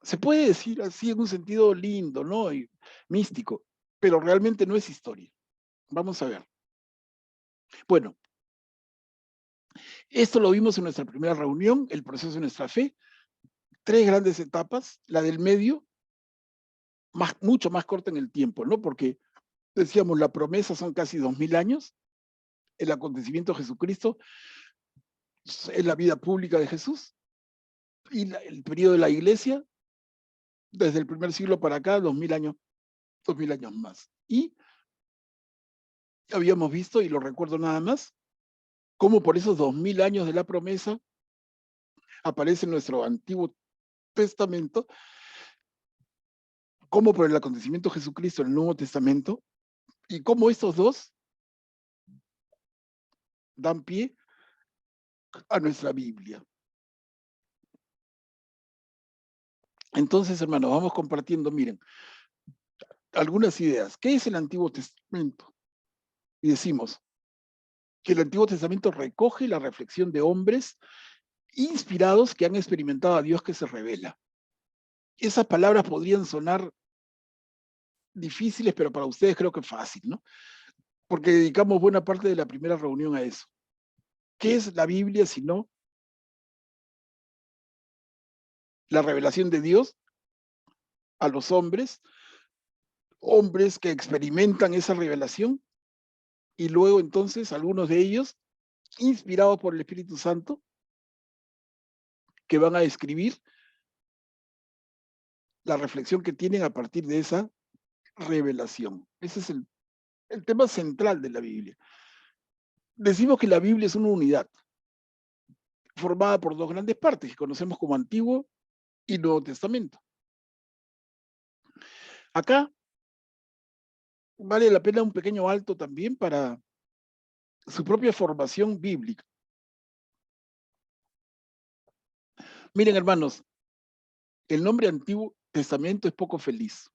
Se puede decir así en un sentido lindo, ¿no? Y místico, pero realmente no es historia. Vamos a ver. Bueno, esto lo vimos en nuestra primera reunión, el proceso de nuestra fe. 3 grandes etapas, la del medio, mucho más corta en el tiempo, ¿no? Porque decíamos, la promesa son casi 2000 años, el acontecimiento de Jesucristo es la vida pública de Jesús, y el periodo de la iglesia, desde el primer siglo para acá, 2000 años más. Y habíamos visto, y lo recuerdo nada más, cómo por esos 2000 años de la promesa aparece en nuestro Antiguo Testamento, cómo por el acontecimiento de Jesucristo en el Nuevo Testamento, y cómo estos dos dan pie a nuestra Biblia. Entonces, hermanos, vamos compartiendo, miren, algunas ideas. ¿Qué es el Antiguo Testamento? Y decimos que el Antiguo Testamento recoge la reflexión de hombres inspirados que han experimentado a Dios que se revela. Esas palabras podrían sonar difíciles, pero para ustedes creo que fácil, ¿no? Porque dedicamos buena parte de la primera reunión a eso. ¿Qué es la Biblia si no la revelación de Dios a los hombres que experimentan esa revelación, y luego entonces algunos de ellos inspirados por el Espíritu Santo, que van a describir la reflexión que tienen a partir de esa revelación. Ese es el tema central de la Biblia. Decimos que la Biblia es una unidad formada por dos grandes partes que conocemos como Antiguo y Nuevo Testamento. Acá vale la pena un pequeño alto también para su propia formación bíblica. Miren, hermanos, el nombre Antiguo Testamento es poco feliz.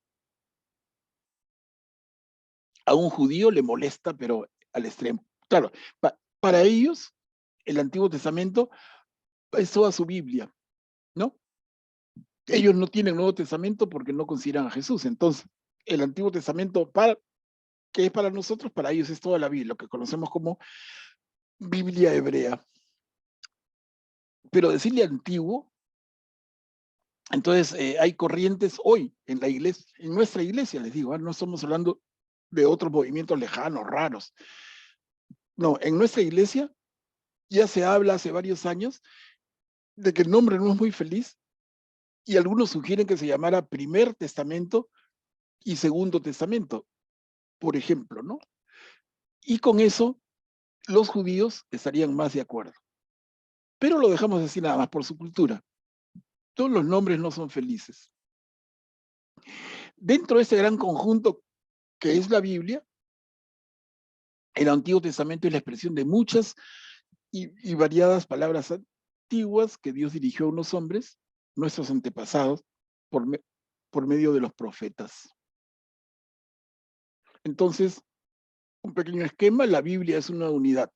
A un judío le molesta, pero al extremo. Claro, para ellos, el Antiguo Testamento es toda su Biblia, ¿no? Ellos no tienen Nuevo Testamento porque no consideran a Jesús. Entonces, el Antiguo Testamento, que es para nosotros, para ellos es toda la Biblia, lo que conocemos como Biblia hebrea. Pero decirle antiguo, entonces hay corrientes hoy en la iglesia, en nuestra iglesia, les digo, no estamos hablando de otros movimientos lejanos, raros. No, en nuestra iglesia ya se habla hace varios años de que el nombre no es muy feliz y algunos sugieren que se llamara Primer Testamento y Segundo Testamento, por ejemplo, ¿no? Y con eso los judíos estarían más de acuerdo. Pero lo dejamos así nada más por su cultura. Todos los nombres no son felices. Dentro de este gran conjunto que es la Biblia, el Antiguo Testamento es la expresión de muchas y variadas palabras antiguas que Dios dirigió a unos hombres, nuestros antepasados, por medio de los profetas. Entonces, un pequeño esquema, la Biblia es una unidad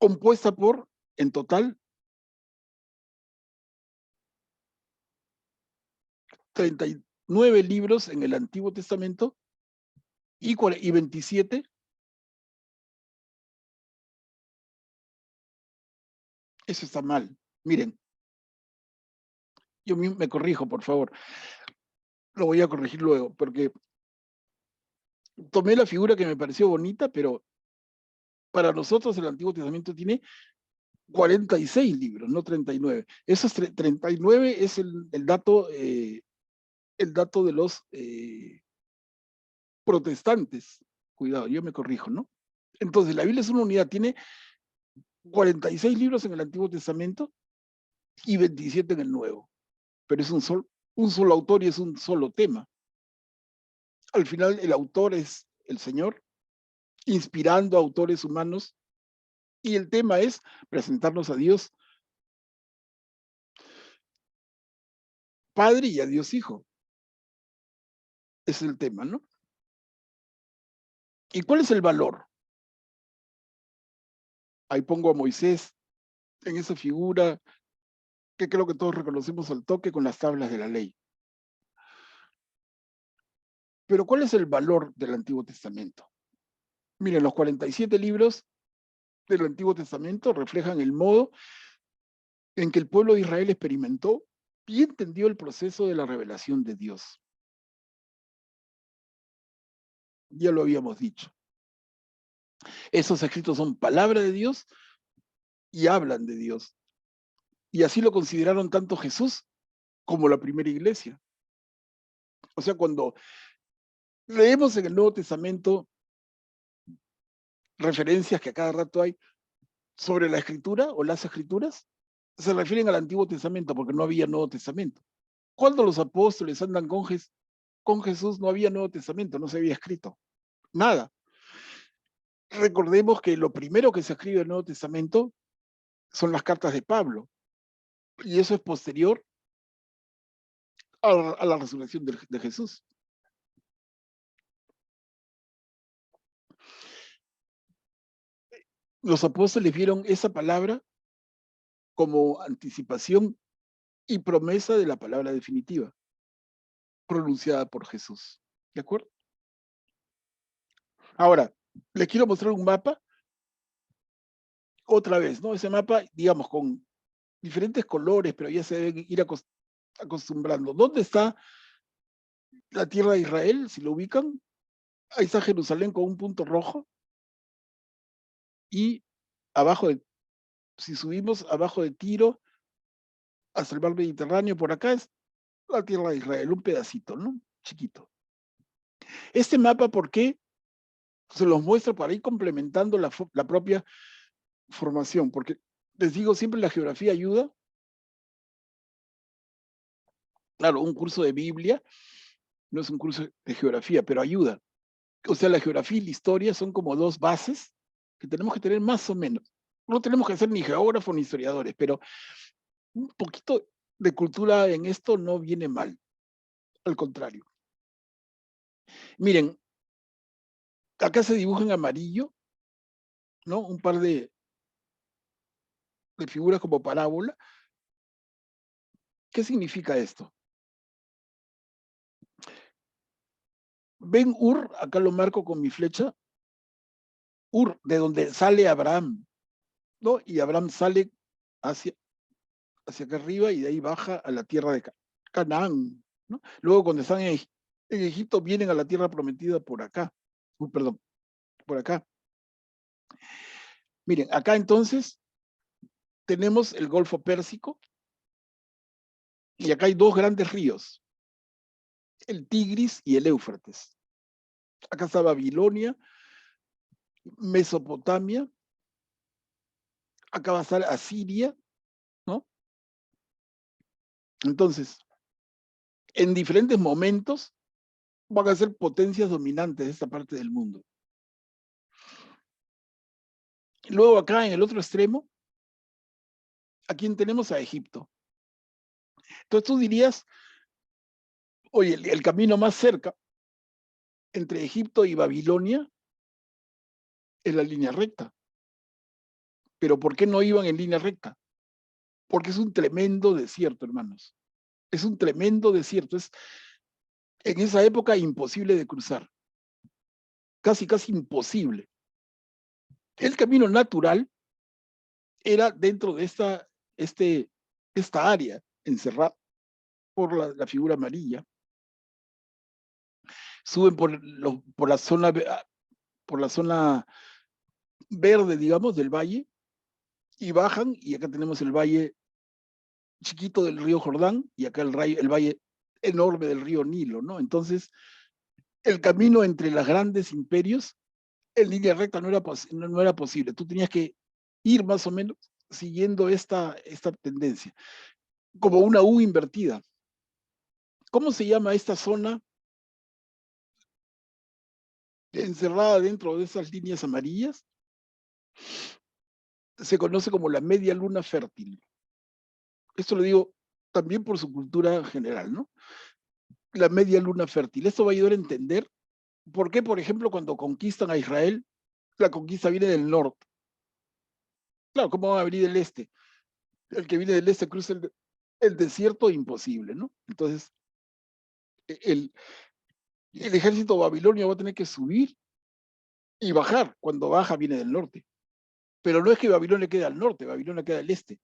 compuesta por, en total, 39 libros en el Antiguo Testamento y 27 eso está mal. Miren, yo me corrijo, por favor. Lo voy a corregir luego, porque tomé la figura que me pareció bonita, pero para nosotros el Antiguo Testamento tiene 46 libros, no 39. Esos 39 es el dato de los protestantes. Cuidado, yo me corrijo, ¿no? Entonces, la Biblia es una unidad, tiene 46 libros en el Antiguo Testamento y 27 en el Nuevo. Pero es un solo autor y es un solo tema. Al final, el autor es el Señor, inspirando a autores humanos, y el tema es presentarnos a Dios Padre y a Dios Hijo. Ese es el tema, ¿no? ¿Y cuál es el valor? Ahí pongo a Moisés en esa figura que creo que todos reconocemos al toque con las tablas de la ley. Pero ¿cuál es el valor del Antiguo Testamento? Miren, los 47 libros del Antiguo Testamento reflejan el modo en que el pueblo de Israel experimentó y entendió el proceso de la revelación de Dios. Ya lo habíamos dicho. Esos escritos son palabra de Dios y hablan de Dios. Y así lo consideraron tanto Jesús como la primera iglesia. O sea, cuando leemos en el Nuevo Testamento referencias que a cada rato hay sobre la escritura o las escrituras, se refieren al Antiguo Testamento porque no había Nuevo Testamento. Cuando los apóstoles andan con Jesús no había Nuevo Testamento, no se había escrito nada. Recordemos que lo primero que se escribe en el Nuevo Testamento son las cartas de Pablo, y eso es posterior a la resurrección de Jesús. Los apóstoles vieron esa palabra como anticipación y promesa de la palabra definitiva, pronunciada por Jesús. ¿De acuerdo? Ahora, les quiero mostrar un mapa, otra vez, ¿no? Ese mapa, digamos, con diferentes colores, pero ya se deben ir acostumbrando. ¿Dónde está la tierra de Israel? Si lo ubican, ahí está Jerusalén con un punto rojo. y abajo de, si subimos abajo de Tiro hasta el mar Mediterráneo, por acá es la tierra de Israel, un pedacito, ¿no? Chiquito. Este mapa, ¿por qué? Se los muestro para ir complementando la propia formación, porque les digo, siempre la geografía ayuda. Claro, un curso de Biblia no es un curso de geografía, pero ayuda. O sea, la geografía y la historia son como dos bases que tenemos que tener más o menos. No tenemos que ser ni geógrafos ni historiadores, pero un poquito de cultura en esto no viene mal. Al contrario. Miren, acá se dibuja en amarillo, ¿no? Un par de figuras como parábola. ¿Qué significa esto? ¿Ven Ur? Acá lo marco con mi flecha. Ur, de donde sale Abraham, ¿no? Y Abraham sale hacia acá arriba y de ahí baja a la tierra de Canaán, ¿no? Luego cuando están en Egipto vienen a la tierra prometida por acá. Perdón, por acá. Miren, acá entonces tenemos el Golfo Pérsico y acá hay dos grandes ríos, el Tigris y el Éufrates. Acá está Babilonia, Mesopotamia, acá va a estar Asiria, ¿no? Entonces, en diferentes momentos van a ser potencias dominantes de esta parte del mundo. Luego acá en el otro extremo, ¿a quién tenemos? A Egipto. Entonces tú dirías, oye, el camino más cerca entre Egipto y Babilonia es la línea recta. Pero ¿por qué no iban en línea recta? Porque es un tremendo desierto, hermanos. Es un tremendo desierto. Es en esa época imposible de cruzar. Casi imposible. El camino natural era dentro de esta área encerrada por la figura amarilla. Suben por la zona verde, digamos, del valle, y bajan, y acá tenemos el valle chiquito del río Jordán, y acá el valle enorme del río Nilo, ¿no? Entonces, el camino entre los grandes imperios en línea recta no era posible. Tú tenías que ir más o menos siguiendo esta tendencia, como una U invertida. ¿Cómo se llama esta zona encerrada dentro de esas líneas amarillas? Se conoce como la media luna fértil. Esto lo digo también por su cultura general, ¿no? La media luna fértil. Esto va a ayudar a entender por qué, por ejemplo, cuando conquistan a Israel, la conquista viene del norte. Claro, ¿cómo va a venir del este? El que viene del este cruza el desierto, imposible, ¿no? Entonces, el ejército babilonio va a tener que subir y bajar. Cuando baja viene del norte. Pero no es que Babilonia quede al norte, Babilonia queda al este.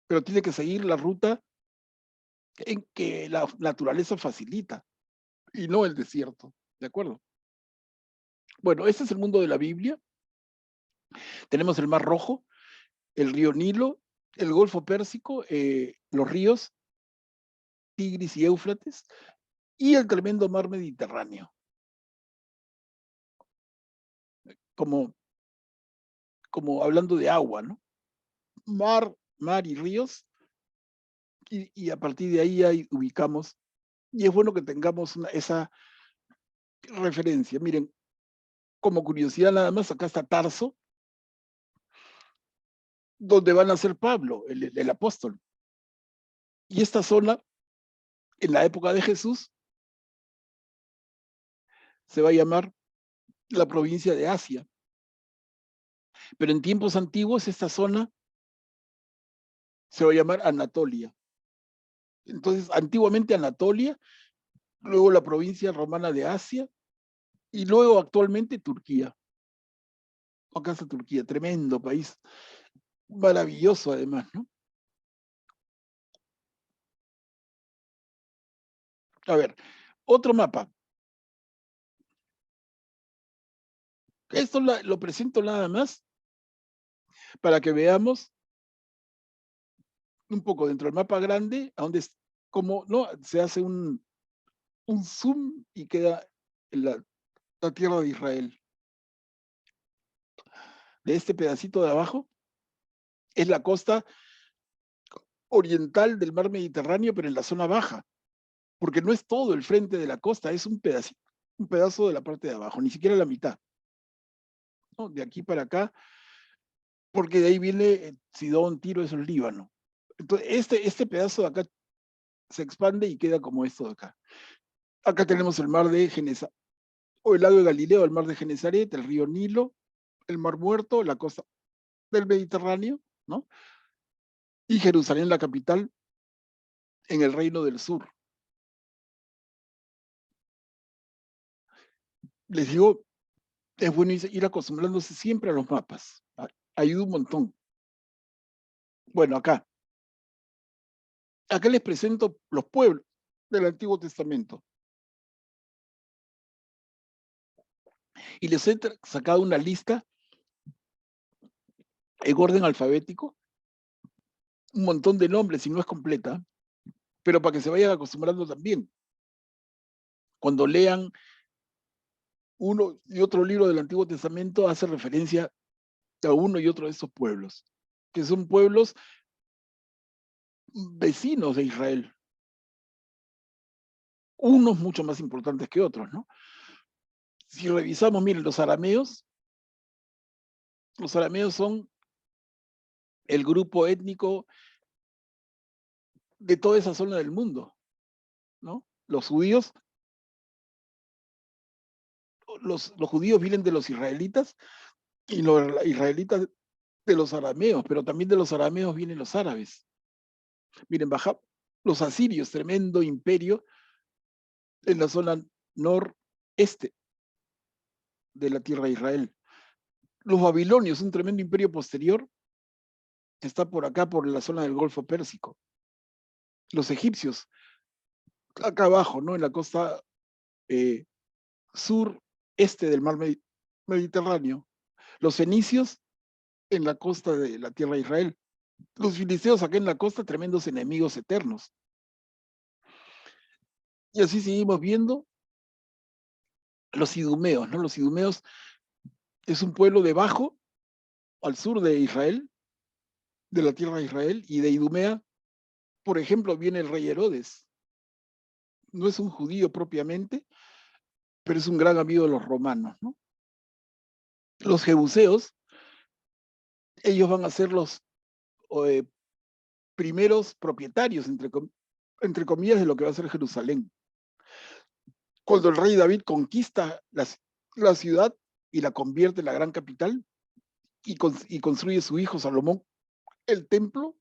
Pero tiene que seguir la ruta en que la naturaleza facilita y no el desierto. ¿De acuerdo? Bueno, este es el mundo de la Biblia. Tenemos el Mar Rojo, el río Nilo, el Golfo Pérsico, los ríos Tigris y Éufrates, y el tremendo mar Mediterráneo. Como hablando de agua, ¿no? Mar y ríos, y a partir de ahí ubicamos, y es bueno que tengamos esa referencia. Miren, como curiosidad nada más, acá está Tarso, donde van a ser Pablo, el apóstol. Y esta zona, en la época de Jesús, se va a llamar la provincia de Asia. Pero en tiempos antiguos esta zona se va a llamar Anatolia. Entonces, antiguamente Anatolia, luego la provincia romana de Asia, y luego actualmente Turquía. Acá está Turquía, tremendo país, maravilloso además, ¿no? A ver, otro mapa. Esto lo presento nada más para que veamos un poco dentro del mapa grande, a donde como no se hace un zoom y queda en la tierra de Israel. De este pedacito de abajo es la costa oriental del mar Mediterráneo, pero en la zona baja, porque no es todo el frente de la costa, es un pedacito, un pedazo de la parte de abajo, ni siquiera la mitad, ¿no? De aquí para acá, porque de ahí viene Sidón, Tiro, eso es Líbano. Entonces, este pedazo de acá se expande y queda como esto de acá. Acá tenemos el mar de Genesaret, o el lago de Galileo, el mar de Genesaret, el río Nilo, el mar Muerto, la costa del Mediterráneo, ¿no? Y Jerusalén, la capital, en el reino del sur. Les digo, es bueno ir acostumbrándose siempre a los mapas. Ayuda un montón. Bueno, acá les presento los pueblos del Antiguo Testamento. Y les he sacado una lista en orden alfabético, un montón de nombres, si no es completa, pero para que se vayan acostumbrando también. Cuando lean uno y otro libro del Antiguo Testamento, hace referencia a uno y otro de estos pueblos, que son pueblos vecinos de Israel, unos mucho más importantes que otros, ¿no? Si revisamos, miren, los arameos son el grupo étnico de toda esa zona del mundo, ¿no? Los judíos vienen de los israelitas y los israelitas de los arameos, pero también de los arameos vienen los árabes. Miren, baja los asirios, tremendo imperio en la zona noreste de la tierra de Israel. Los babilonios, un tremendo imperio posterior, que está por acá, por la zona del Golfo Pérsico. Los egipcios, acá abajo, ¿no? En la costa sureste del mar Mediterráneo. Los fenicios en la costa de la tierra de Israel. Los filisteos acá en la costa, tremendos enemigos eternos. Y así seguimos viendo los idumeos, ¿no? Los idumeos es un pueblo debajo, al sur de Israel, de la tierra de Israel, y de Idumea, por ejemplo, viene el rey Herodes. No es un judío propiamente, pero es un gran amigo de los romanos, ¿no? Los jebuseos, ellos van a ser los primeros propietarios, entre comillas, de lo que va a ser Jerusalén. Cuando el rey David conquista la ciudad y la convierte en la gran capital y construye su hijo Salomón el templo,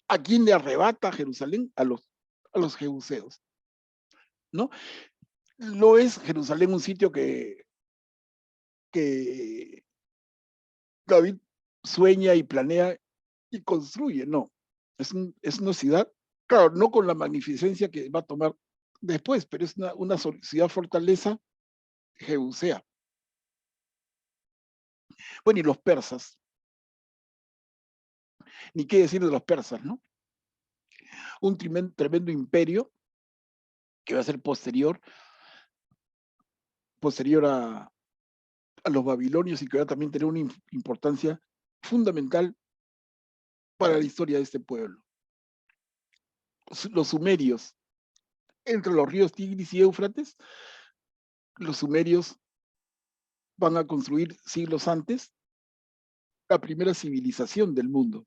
¿a quién le arrebata Jerusalén? A los jebuseos, ¿no? No es Jerusalén un sitio que David sueña y planea y construye, no. Es una ciudad, claro, no con la magnificencia que va a tomar después, pero es una ciudad fortaleza jebusea. Bueno, y los persas. Ni qué decir de los persas, ¿no? Un tremendo imperio que va a ser posterior a los babilonios y que va a también tener una importancia fundamental para la historia de este pueblo. Los sumerios, entre los ríos Tigris y Éufrates, los sumerios van a construir siglos antes la primera civilización del mundo.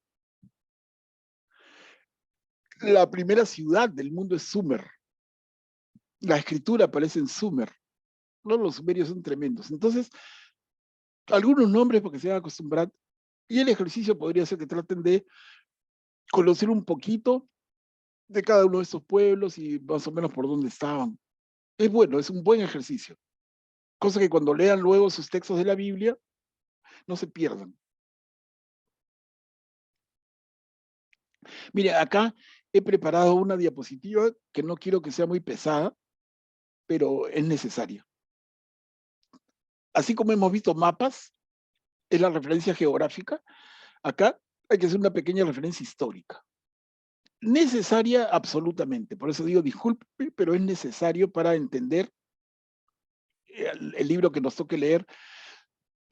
La primera ciudad del mundo es Sumer. La escritura aparece en Sumer. ¿No? Los sumerios son tremendos. Entonces, algunos nombres porque se van a acostumbrar, y el ejercicio podría ser que traten de conocer un poquito de cada uno de estos pueblos y más o menos por dónde estaban. Es bueno, es un buen ejercicio. Cosa que cuando lean luego sus textos de la Biblia, no se pierdan. Mire, acá he preparado una diapositiva que no quiero que sea muy pesada, pero es necesaria. Así como hemos visto mapas, es la referencia geográfica. Acá hay que hacer una pequeña referencia histórica. Necesaria absolutamente, por eso digo disculpe, pero es necesario para entender el libro que nos toque leer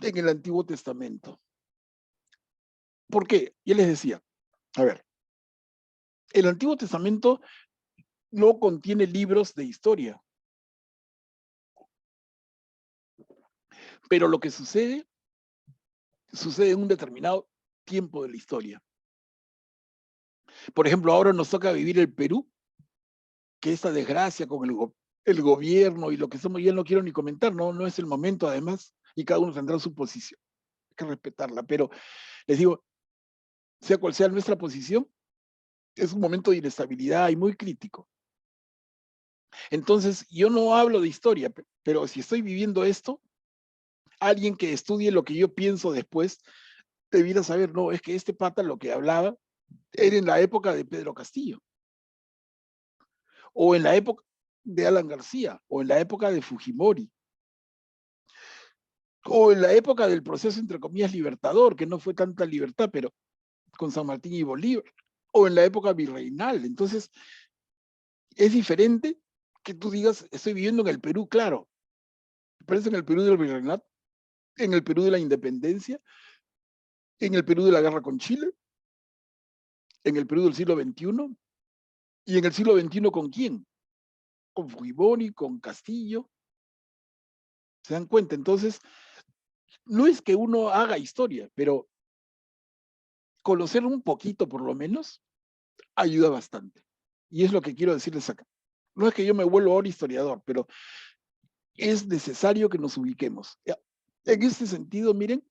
en el Antiguo Testamento. ¿Por qué? Ya les decía, a ver, el Antiguo Testamento no contiene libros de historia, pero lo que sucede en un determinado tiempo de la historia. Por ejemplo, ahora nos toca vivir el Perú, que esta desgracia con el gobierno y lo que somos, ya no quiero ni comentar, no es el momento además, y cada uno tendrá su posición, hay que respetarla, pero les digo, sea cual sea nuestra posición, es un momento de inestabilidad y muy crítico. Entonces, yo no hablo de historia, pero si estoy viviendo esto, alguien que estudie lo que yo pienso después, debiera saber, no, es que este pata lo que hablaba era en la época de Pedro Castillo, o en la época de Alan García, o en la época de Fujimori, o en la época del proceso, entre comillas, libertador, que no fue tanta libertad, pero con San Martín y Bolívar, o en la época virreinal. Entonces, es diferente que tú digas, estoy viviendo en el Perú, claro, pero es en el Perú del virreinato, en el Perú de la independencia, en el Perú de la guerra con Chile, en el Perú del siglo XXI, y en el siglo XXI ¿con quién? Con Fujimori, con Castillo. ¿Se dan cuenta? Entonces, no es que uno haga historia, pero conocer un poquito por lo menos ayuda bastante. Y es lo que quiero decirles acá. No es que yo me vuelva ahora historiador, pero es necesario que nos ubiquemos. En este sentido, miren,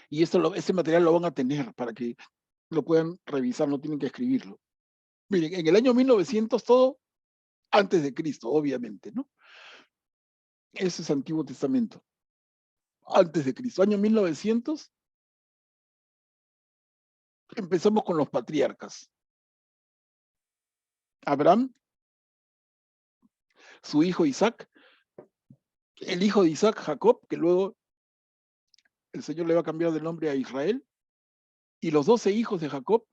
y este material lo van a tener para que lo puedan revisar, no tienen que escribirlo. Miren, en el año 1900 todo antes de Cristo, obviamente, ¿no? Ese es Antiguo Testamento. Antes de Cristo, año 1900, empezamos con los patriarcas. Abraham, su hijo Isaac, el hijo de Isaac, Jacob, que luego el Señor le va a cambiar de nombre a Israel, y los 12 hijos de Jacob,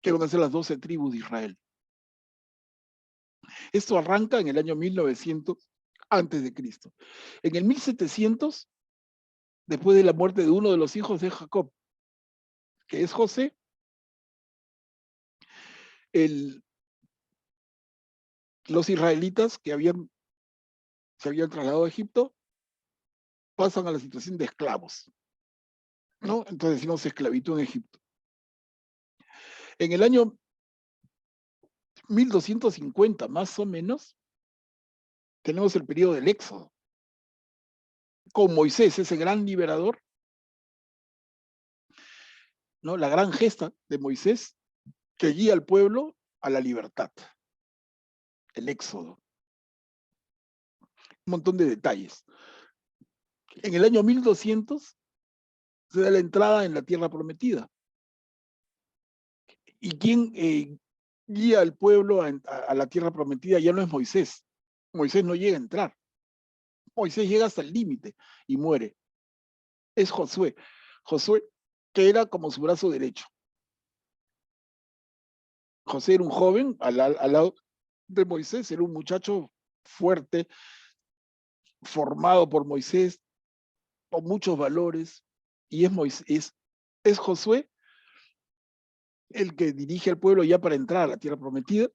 que van a ser las 12 tribus de Israel. Esto arranca en el año 1900 antes de Cristo. En el 1700, después de la muerte de uno de los hijos de Jacob, que es José, los israelitas que se habían trasladado a Egipto pasan a la situación de esclavos, ¿no? Entonces decimos esclavitud en Egipto. En el año 1250, más o menos, tenemos el periodo del Éxodo, con Moisés, ese gran liberador, ¿no? La gran gesta de Moisés que guía al pueblo a la libertad, el Éxodo. Un montón de detalles. En el año 1200 se da la entrada en la tierra prometida. ¿Y quién guía al pueblo a la tierra prometida? Ya no es Moisés. Moisés no llega a entrar. Moisés llega hasta el límite y muere. Es Josué. Josué, que era como su brazo derecho. José era un joven al lado de Moisés, era un muchacho fuerte, formado por Moisés, con muchos valores, y es Josué el que dirige al pueblo ya para entrar a la tierra prometida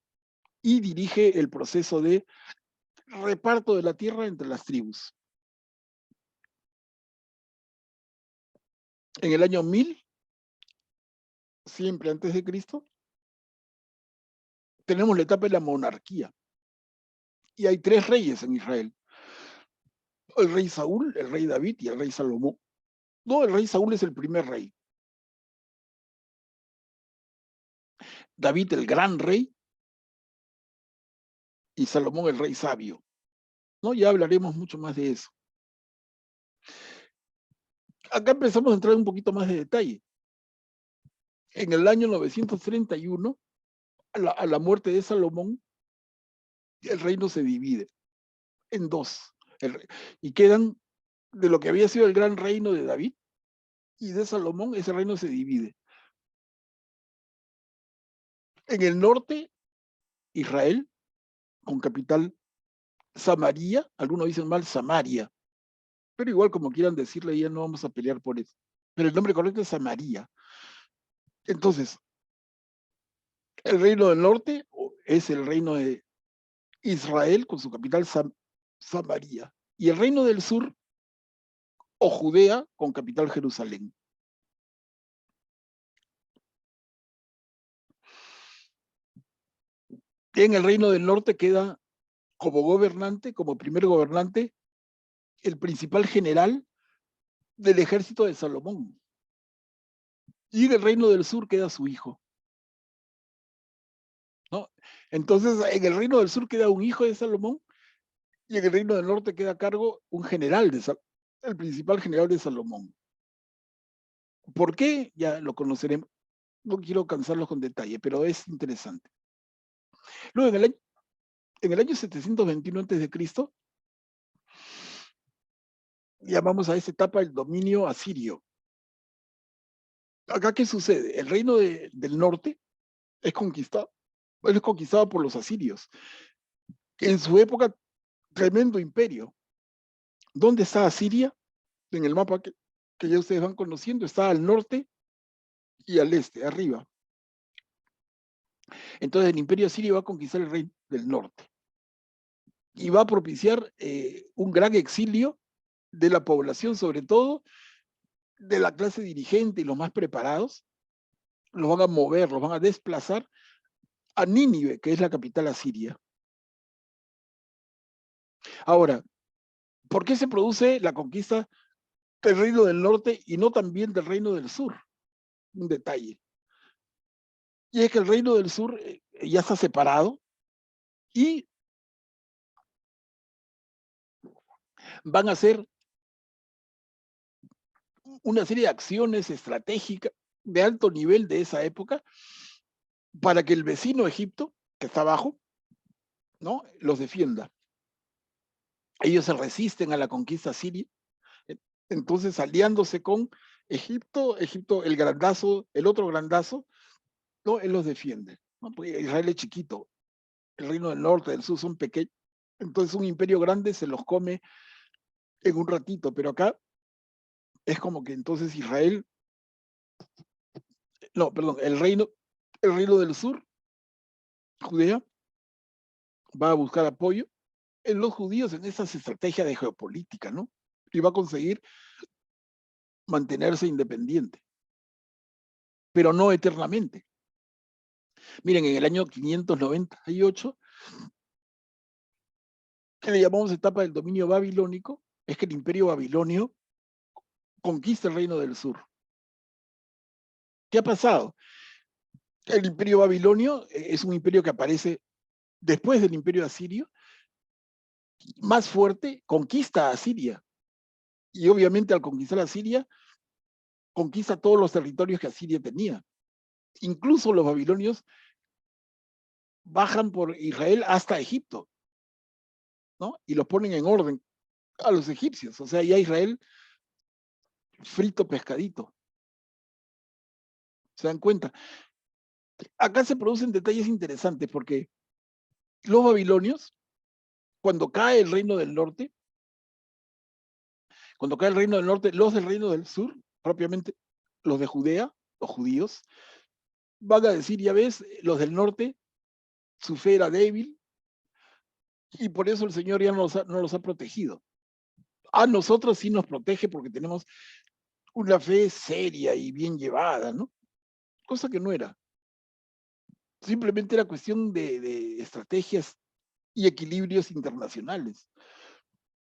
y dirige el proceso de reparto de la tierra entre las tribus. En el año 1000, siempre antes de Cristo, tenemos la etapa de la monarquía. Y hay 3 reyes en Israel. El rey Saúl, el rey David y el rey Salomón. No, el rey Saúl es el primer rey. David el gran rey y Salomón el rey sabio. ¿No? Ya hablaremos mucho más de eso. Acá empezamos a entrar un poquito más de detalle. En el año 931, a la muerte de Salomón, el reino se divide en 2. Y quedan de lo que había sido el gran reino de David y de Salomón, ese reino se divide. En el norte, Israel, con capital Samaria, algunos dicen mal Samaria, pero igual como quieran decirle, ya no vamos a pelear por eso. Pero el nombre correcto es Samaria. Entonces, el reino del norte es el reino de Israel con su capital Samaria. Y el reino del sur, o Judea, con capital Jerusalén. En el reino del norte queda como gobernante, como primer gobernante, el principal general del ejército de Salomón. Y en el reino del sur queda su hijo, ¿no? Entonces, en el reino del sur queda un hijo de Salomón y en el reino del norte queda a cargo un general, el principal general de Salomón. ¿Por qué? Ya lo conoceremos. No quiero cansarlos con detalle, pero es interesante. Luego, en el año 721 a.C., llamamos a esta etapa el dominio asirio. Acá, ¿qué sucede? El reino del norte es conquistado por los asirios. En su época, tremendo imperio. ¿Dónde está Asiria? En el mapa que ya ustedes van conociendo, está al norte y al este, arriba. Entonces el imperio asirio va a conquistar el reino del norte y va a propiciar un gran exilio de la población, sobre todo de la clase dirigente y los más preparados. Los van a mover, los van a desplazar a Nínive, que es la capital asiria. Ahora, ¿por qué se produce la conquista del reino del norte y no también del reino del sur? Un detalle. Y es que el reino del sur ya está separado y van a hacer una serie de acciones estratégicas de alto nivel de esa época para que el vecino Egipto, que está abajo, ¿no?, los defienda. Ellos se resisten a la conquista siria, entonces aliándose con Egipto, el grandazo, el otro grandazo, ¿no?, él los defiende, ¿no? Porque Israel es chiquito, el reino del norte, del sur son pequeños, entonces un imperio grande se los come en un ratito, pero acá es como que entonces Israel, no, perdón, el reino del sur, Judea, va a buscar apoyo en los judíos en esas estrategias de geopolítica, ¿no? Y va a conseguir mantenerse independiente, pero no eternamente. Miren, en el año 598, que le llamamos etapa del dominio babilónico, es que el imperio babilonio conquista el reino del sur. ¿Qué ha pasado? El imperio babilonio es un imperio que aparece después del imperio asirio, más fuerte, conquista a Siria. Y obviamente al conquistar a Siria, conquista todos los territorios que Asiria tenía. Incluso los babilonios bajan por Israel hasta Egipto, ¿no? Y los ponen en orden a los egipcios. O sea, ya Israel frito pescadito. ¿Se dan cuenta? Acá se producen detalles interesantes porque los babilonios, cuando cae el reino del norte, los del reino del sur, propiamente los de Judea, los judíos, van a decir, ya ves, los del norte, su fe era débil y por eso el Señor ya no los ha protegido. A nosotros sí nos protege porque tenemos una fe seria y bien llevada, ¿no? Cosa que no era. Simplemente era cuestión de estrategias y equilibrios internacionales.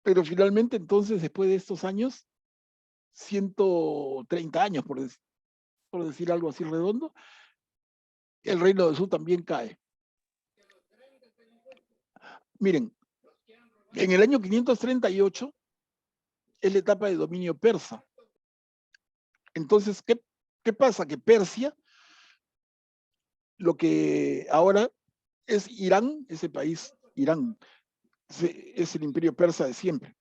Pero finalmente, entonces, después de estos años, 130 años, por decir algo así redondo, el reino del sur también cae. Miren, en el año 538 es la etapa de dominio persa. Entonces, ¿qué pasa? Que Persia, lo que ahora es Irán, ese país, Irán, es el imperio persa de siempre.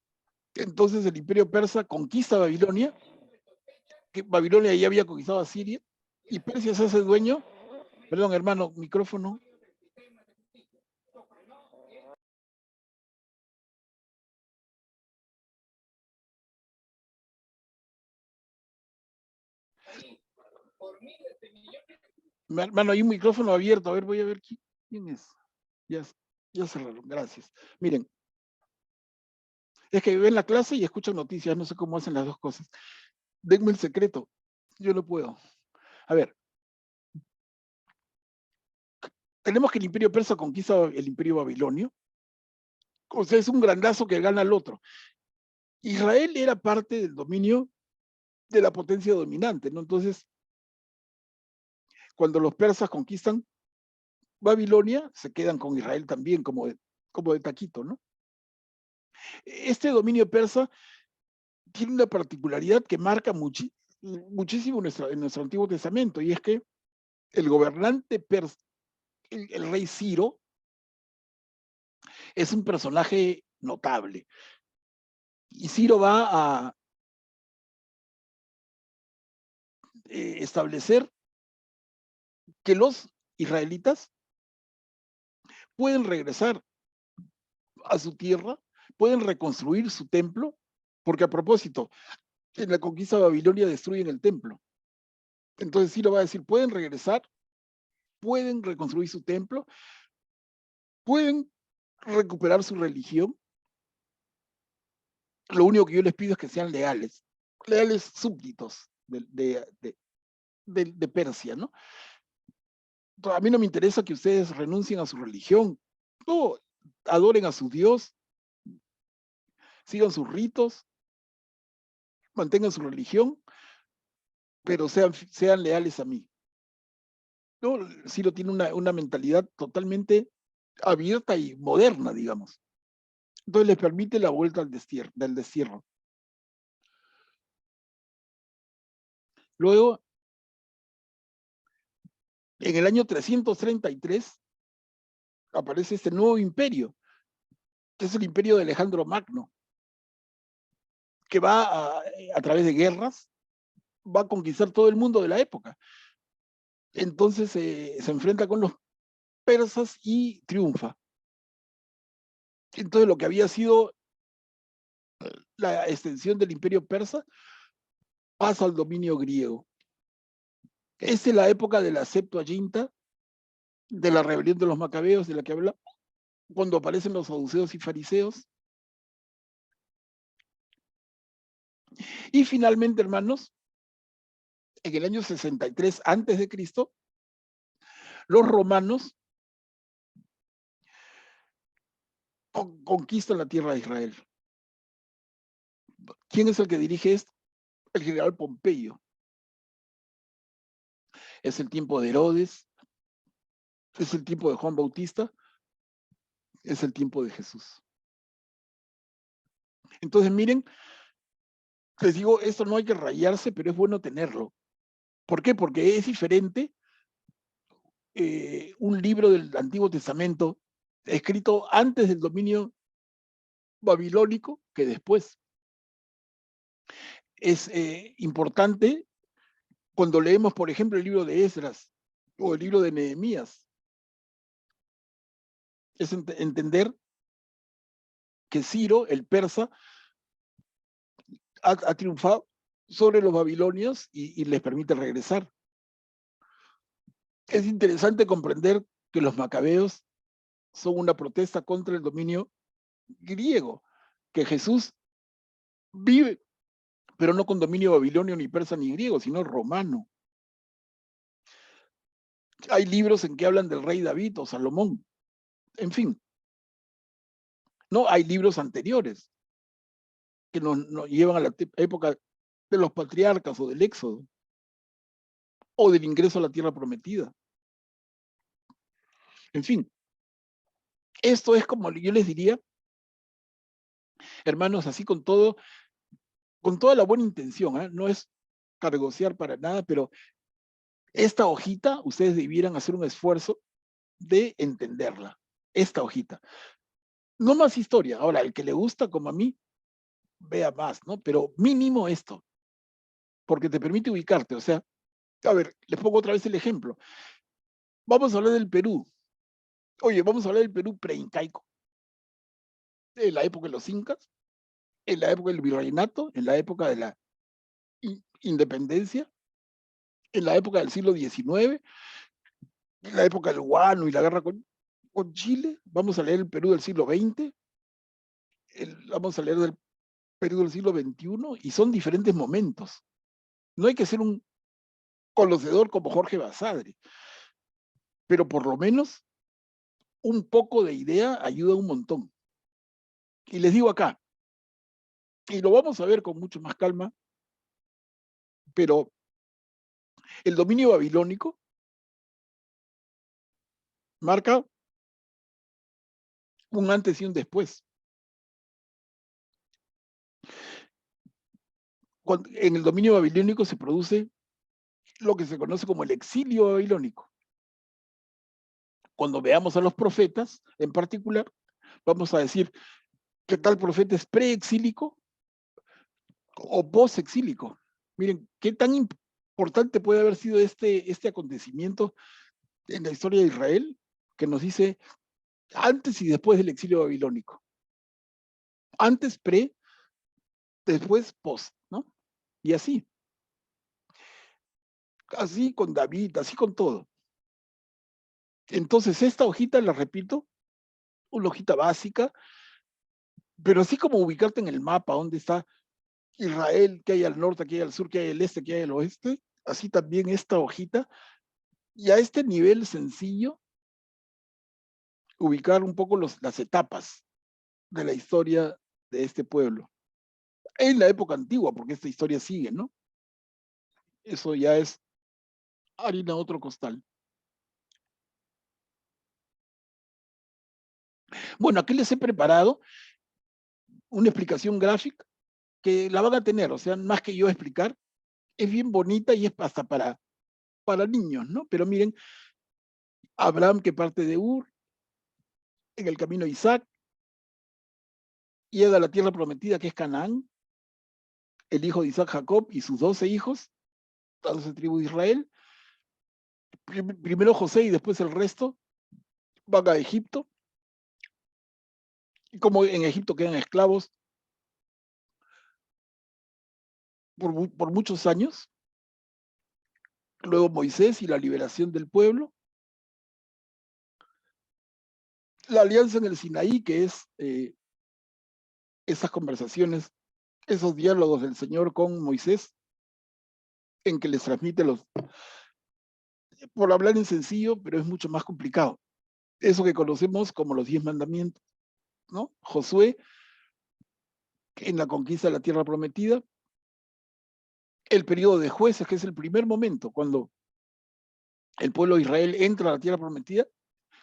Entonces el imperio persa conquista Babilonia, que Babilonia ya había conquistado a Siria, y Persia se hace dueño. Perdón, hermano, micrófono. Hermano, hay un micrófono abierto. A ver, voy a ver quién es. Ya cerraron, gracias. Miren, es que ven la clase y escuchan noticias, no sé cómo hacen las dos cosas. Denme el secreto, yo no puedo. A ver, tenemos que el imperio persa conquista el imperio babilonio. O sea, es un grandazo que gana al otro. Israel era parte del dominio de la potencia dominante, ¿no? Entonces, cuando los persas conquistan Babilonia, se quedan con Israel también como de taquito, ¿no? Este dominio persa tiene una particularidad que marca muchísimo en nuestro Antiguo Testamento, y es que el gobernante persa, el rey Ciro, es un personaje notable. Y Ciro va a establecer que los israelitas pueden regresar a su tierra, pueden reconstruir su templo, porque a propósito, en la conquista de Babilonia destruyen el templo. Entonces Ciro va a decir, pueden regresar, pueden reconstruir su templo, pueden recuperar su religión. Lo único que yo les pido es que sean leales súbditos de Persia, ¿no? A mí no me interesa que ustedes renuncien a su religión, no, adoren a su Dios, sigan sus ritos, mantengan su religión, pero sean leales a mí. ¿No? Ciro tiene una mentalidad totalmente abierta y moderna, digamos. Entonces les permite la vuelta del destierro. Luego, en el año 333, aparece este nuevo imperio, que es el imperio de Alejandro Magno, que va a través de guerras, va a conquistar todo el mundo de la época. Entonces se enfrenta con los persas y triunfa. Entonces lo que había sido la extensión del imperio persa pasa al dominio griego. Esta es la época de la Septuaginta, de la rebelión de los macabeos, de la que habla, cuando aparecen los saduceos y fariseos. Y finalmente, hermanos, en el año 63 antes de Cristo, los romanos conquistan la tierra de Israel. ¿Quién es el que dirige esto? El general Pompeyo. Es el tiempo de Herodes, es el tiempo de Juan Bautista, es el tiempo de Jesús. Entonces, miren, les digo, esto no hay que rayarse, pero es bueno tenerlo. ¿Por qué? Porque es diferente un libro del Antiguo Testamento escrito antes del dominio babilónico que después. Es importante cuando leemos, por ejemplo, el libro de Esdras o el libro de Nehemías, es entender que Ciro, el persa, ha triunfado sobre los babilonios y les permite regresar. Es interesante comprender que los macabeos son una protesta contra el dominio griego, que Jesús vive, pero no con dominio babilonio, ni persa, ni griego, sino romano. Hay libros en que hablan del rey David o Salomón. En fin, no hay libros anteriores que nos llevan a la época de los patriarcas o del Éxodo, o del ingreso a la tierra prometida. En fin, esto es como yo les diría, hermanos, así con toda la buena intención, ¿eh? No es cargosear para nada, pero esta hojita, ustedes debieran hacer un esfuerzo de entenderla, esta hojita. No más historia. Ahora, el que le gusta, como a mí, vea más, ¿no? Pero mínimo esto, porque te permite ubicarte. O sea, a ver, les pongo otra vez el ejemplo. Vamos a hablar del Perú. Oye, vamos a hablar del Perú preincaico, en la época de los incas, en la época del virreinato, en la época de la independencia, en la época del siglo XIX, en la época del Guano y la guerra con Chile. Vamos a leer el Perú del siglo XX, vamos a leer del Perú del siglo XXI, y son diferentes momentos. No hay que ser un conocedor como Jorge Basadre, pero por lo menos un poco de idea ayuda un montón. Y les digo acá, y lo vamos a ver con mucho más calma, pero el dominio babilónico marca un antes y un después. En el dominio babilónico se produce lo que se conoce como el exilio babilónico. Cuando veamos a los profetas, en particular, vamos a decir que tal profeta es preexílico o posexílico. Miren, qué tan importante puede haber sido este acontecimiento en la historia de Israel, que nos dice antes y después del exilio babilónico. Antes, pre, después, post, ¿no? Y así. Así con David, así con todo. Entonces, esta hojita, la repito, una hojita básica, pero así como ubicarte en el mapa, dónde está Israel, qué hay al norte, qué hay al sur, qué hay al este, qué hay al oeste, así también esta hojita, y a este nivel sencillo, ubicar un poco las etapas de la historia de este pueblo. En la época antigua, porque esta historia sigue, ¿no? Eso ya es harina a otro costal. Bueno, aquí les he preparado una explicación gráfica que la van a tener, o sea, más que yo explicar, es bien bonita y es hasta para niños, ¿no? Pero miren, Abraham que parte de Ur, en el camino de Isaac, llega a la tierra prometida que es Canaán, el hijo de Isaac, Jacob, y sus 12 hijos, las 12 tribus de Israel. Primero José y después el resto van a Egipto. Y como en Egipto quedan esclavos por muchos años. Luego Moisés y la liberación del pueblo. La alianza en el Sinaí, que es esas conversaciones, esos diálogos del Señor con Moisés, en que les transmite por hablar en sencillo, pero es mucho más complicado. Eso que conocemos como los 10 mandamientos, ¿no? Josué, en la conquista de la tierra prometida. El periodo de jueces, que es el primer momento, cuando el pueblo de Israel entra a la tierra prometida,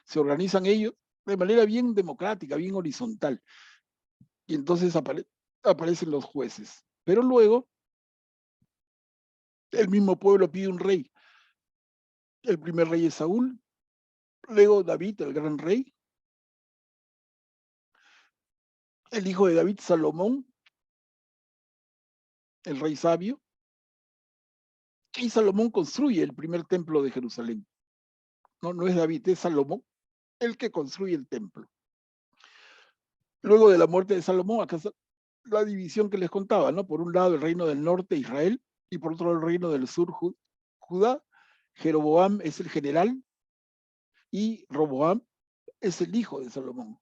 se organizan ellos de manera bien democrática, bien horizontal. Y entonces aparecen los jueces. Pero luego, el mismo pueblo pide un rey. El primer rey es Saúl, luego David, el gran rey, el hijo de David, Salomón, el rey sabio, y Salomón construye el primer templo de Jerusalén. No es David, es Salomón el que construye el templo. Luego de la muerte de Salomón, acá está la división que les contaba, ¿no? Por un lado el reino del norte, Israel, y por otro lado el reino del sur, Judá. Jeroboam es el general y Roboam es el hijo de Salomón.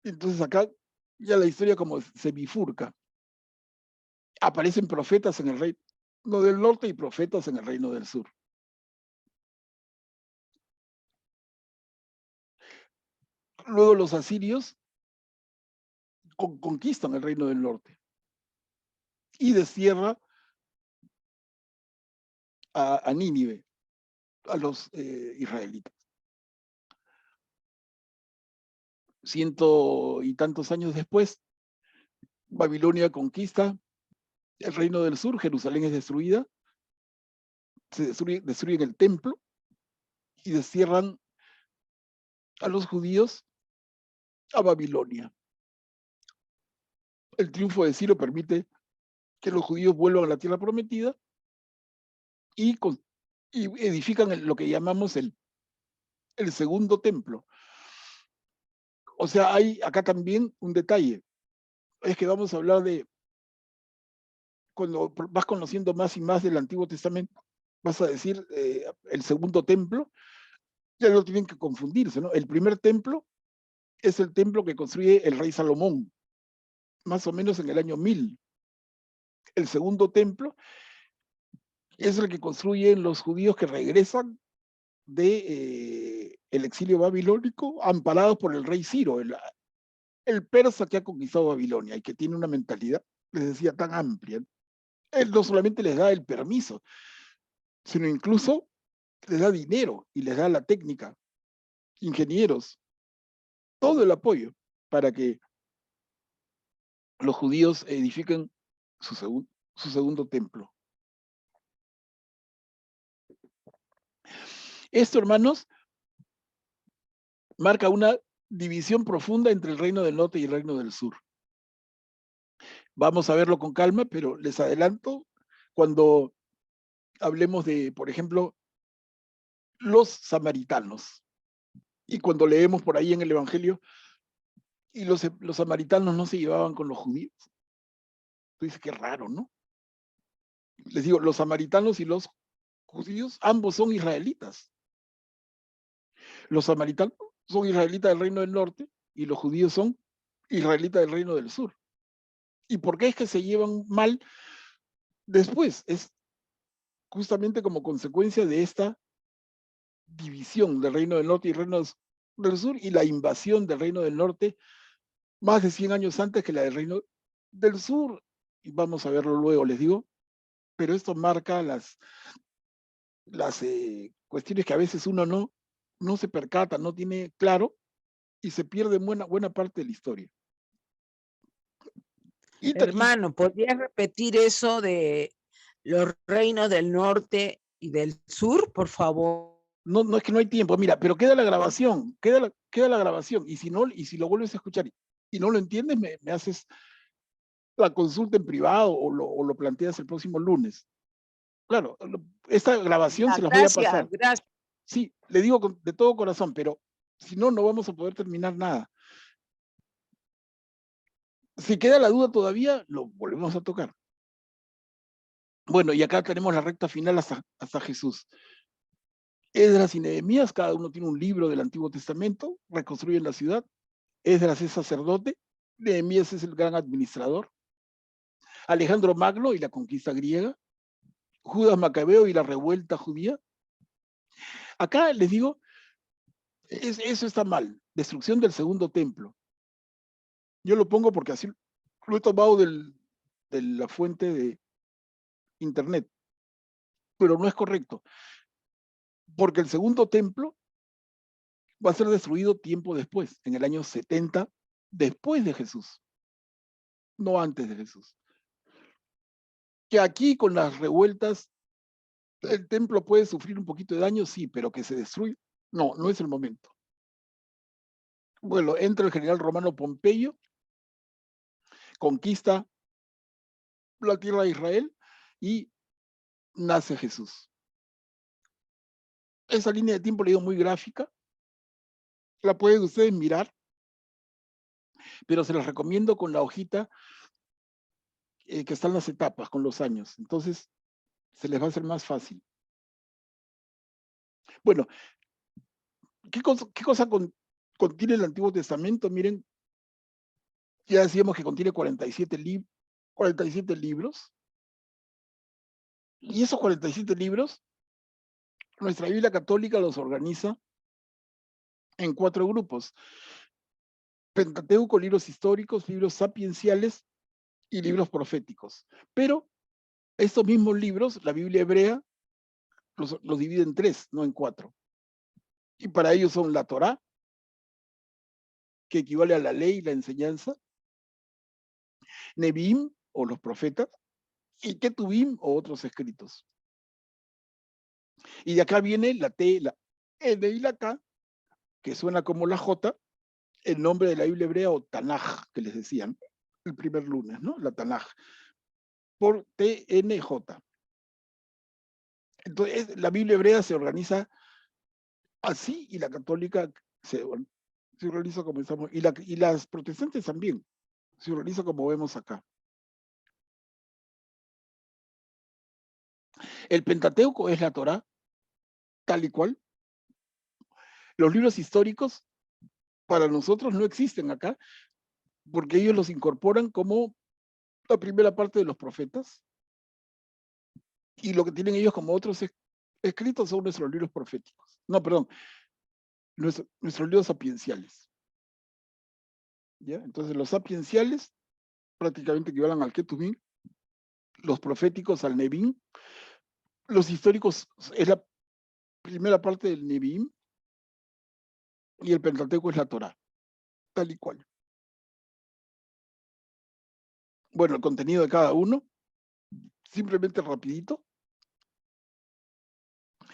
Entonces acá ya la historia como se bifurca. Aparecen profetas en el reino del norte y profetas en el reino del sur. Luego los asirios conquistan el reino del norte y destierra a Nínive, a los israelitas. 100 y tantos años después, Babilonia conquista el reino del sur, Jerusalén es destruida, se destruyen el templo y destierran a los judíos a Babilonia. El triunfo de Ciro permite que los judíos vuelvan a la tierra prometida y edifican lo que llamamos el segundo templo. O sea, hay acá también un detalle. Es que vamos a hablar de, cuando vas conociendo más y más del Antiguo Testamento, vas a decir el segundo templo, ya no tienen que confundirse, ¿no? El primer templo es el templo que construye el rey Salomón, más o menos en el año 1000. El segundo templo es el que construyen los judíos que regresan de el exilio babilónico, amparados por el rey Ciro, el persa que ha conquistado Babilonia y que tiene una mentalidad, les decía, tan amplia. Él no solamente les da el permiso, sino incluso les da dinero y les da la técnica, ingenieros, todo el apoyo para que los judíos edifiquen su segundo templo. Esto, hermanos, marca una división profunda entre el reino del norte y el reino del sur. Vamos a verlo con calma, pero les adelanto, cuando hablemos de, por ejemplo, los samaritanos, y cuando leemos por ahí en el Evangelio, y los samaritanos no se llevaban con los judíos. Tú dices, qué raro, ¿no? Les digo, los samaritanos y los judíos, ambos son israelitas. Los samaritanos son israelitas del reino del norte y los judíos son israelitas del reino del sur. ¿Y por qué es que se llevan mal después? Es justamente como consecuencia de esta división del reino del norte y reino del sur y la invasión del reino del norte más de 100 años antes que la del reino del sur. Y vamos a verlo luego, les digo, pero esto marca las cuestiones que a veces uno no se percata, no tiene claro, y se pierde buena parte de la historia. Hermano, ¿podrías repetir eso de los reinos del norte y del sur, por favor? No, es que no hay tiempo, mira, pero queda la grabación, queda la grabación, y si lo vuelves a escuchar y no lo entiendes, me haces la consulta en privado o lo planteas el próximo lunes. Claro, esta grabación se las voy a pasar. Gracias. Sí, le digo de todo corazón, pero si no, no vamos a poder terminar nada. Si queda la duda todavía, lo volvemos a tocar. Bueno, y acá tenemos la recta final hasta Jesús. Esdras y Nehemías, cada uno tiene un libro del Antiguo Testamento, reconstruyen la ciudad. Esdras es sacerdote, Nehemías es el gran administrador. Alejandro Magno y la conquista griega. Judas Macabeo y la revuelta judía. Acá les digo, eso está mal, destrucción del segundo templo. Yo lo pongo porque así lo he tomado de la fuente de internet, pero no es correcto, porque el segundo templo va a ser destruido tiempo después, en el año 70, después de Jesús, no antes de Jesús. Que aquí con las revueltas el templo puede sufrir un poquito de daño, sí, pero que se destruya, no es el momento. Bueno, entra el general romano Pompeyo, conquista la tierra de Israel y nace Jesús. Esa línea de tiempo la digo muy gráfica, la pueden ustedes mirar, pero se las recomiendo con la hojita que están las etapas, con los años. Entonces, se les va a hacer más fácil. Bueno, ¿qué cosa contiene el Antiguo Testamento? Miren, ya decíamos que contiene 47 libros. Y esos 47 libros, nuestra Biblia católica los organiza en 4 grupos. Pentateuco, libros históricos, libros sapienciales y libros proféticos. Pero estos mismos libros, la Biblia hebrea, los divide en 3, no en 4. Y para ellos son la Torá, que equivale a la ley, la enseñanza, Neviim, o los profetas, y Ketuvim, o otros escritos. Y de acá viene la T, la N y la K, que suena como la J, el nombre de la Biblia hebrea, o Tanaj, que les decían. el primer lunes, ¿no? La Tanaj, por TNJ. Entonces, la Biblia hebrea se organiza así y la católica se organiza como estamos, y las protestantes también se organiza como vemos acá. El Pentateuco es la Torá, tal y cual. Los libros históricos para nosotros no existen acá, porque ellos los incorporan como la primera parte de los profetas, y lo que tienen ellos como otros escritos son nuestros libros proféticos. No, perdón, nuestros libros sapienciales. ¿Ya? Entonces los sapienciales prácticamente equivalen al Ketuvim, los proféticos al Nevi'im, los históricos es la primera parte del Nevi'im, y el Pentateuco es la Torá, tal y cual. Bueno, el contenido de cada uno, simplemente rapidito.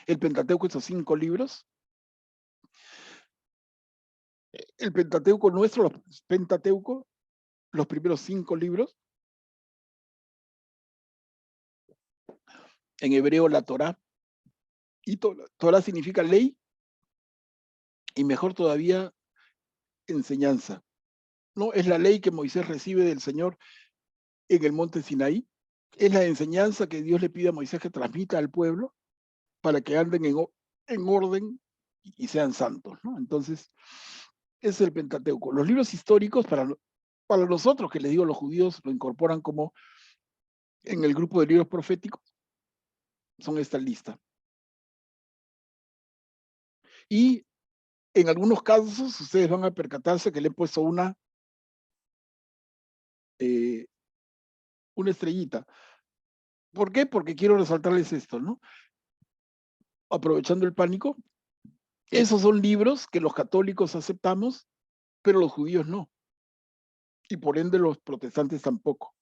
El Pentateuco, esos 5 libros. El Pentateuco nuestro, los primeros 5 libros. En hebreo la Torá. Y Torá significa ley, y mejor todavía, enseñanza. ¿No? Es la ley que Moisés recibe del Señor en el monte Sinaí. Es la enseñanza que Dios le pide a Moisés que transmita al pueblo para que anden en orden y sean santos, ¿no? Entonces, ese es el Pentateuco. Los libros históricos, para nosotros, que les digo, los judíos lo incorporan como en el grupo de libros proféticos, son esta lista. Y en algunos casos, ustedes van a percatarse que le he puesto una estrellita. ¿Por qué? Porque quiero resaltarles esto, ¿no? Aprovechando el pánico, esos son libros que los católicos aceptamos, pero los judíos no. Y por ende los protestantes tampoco.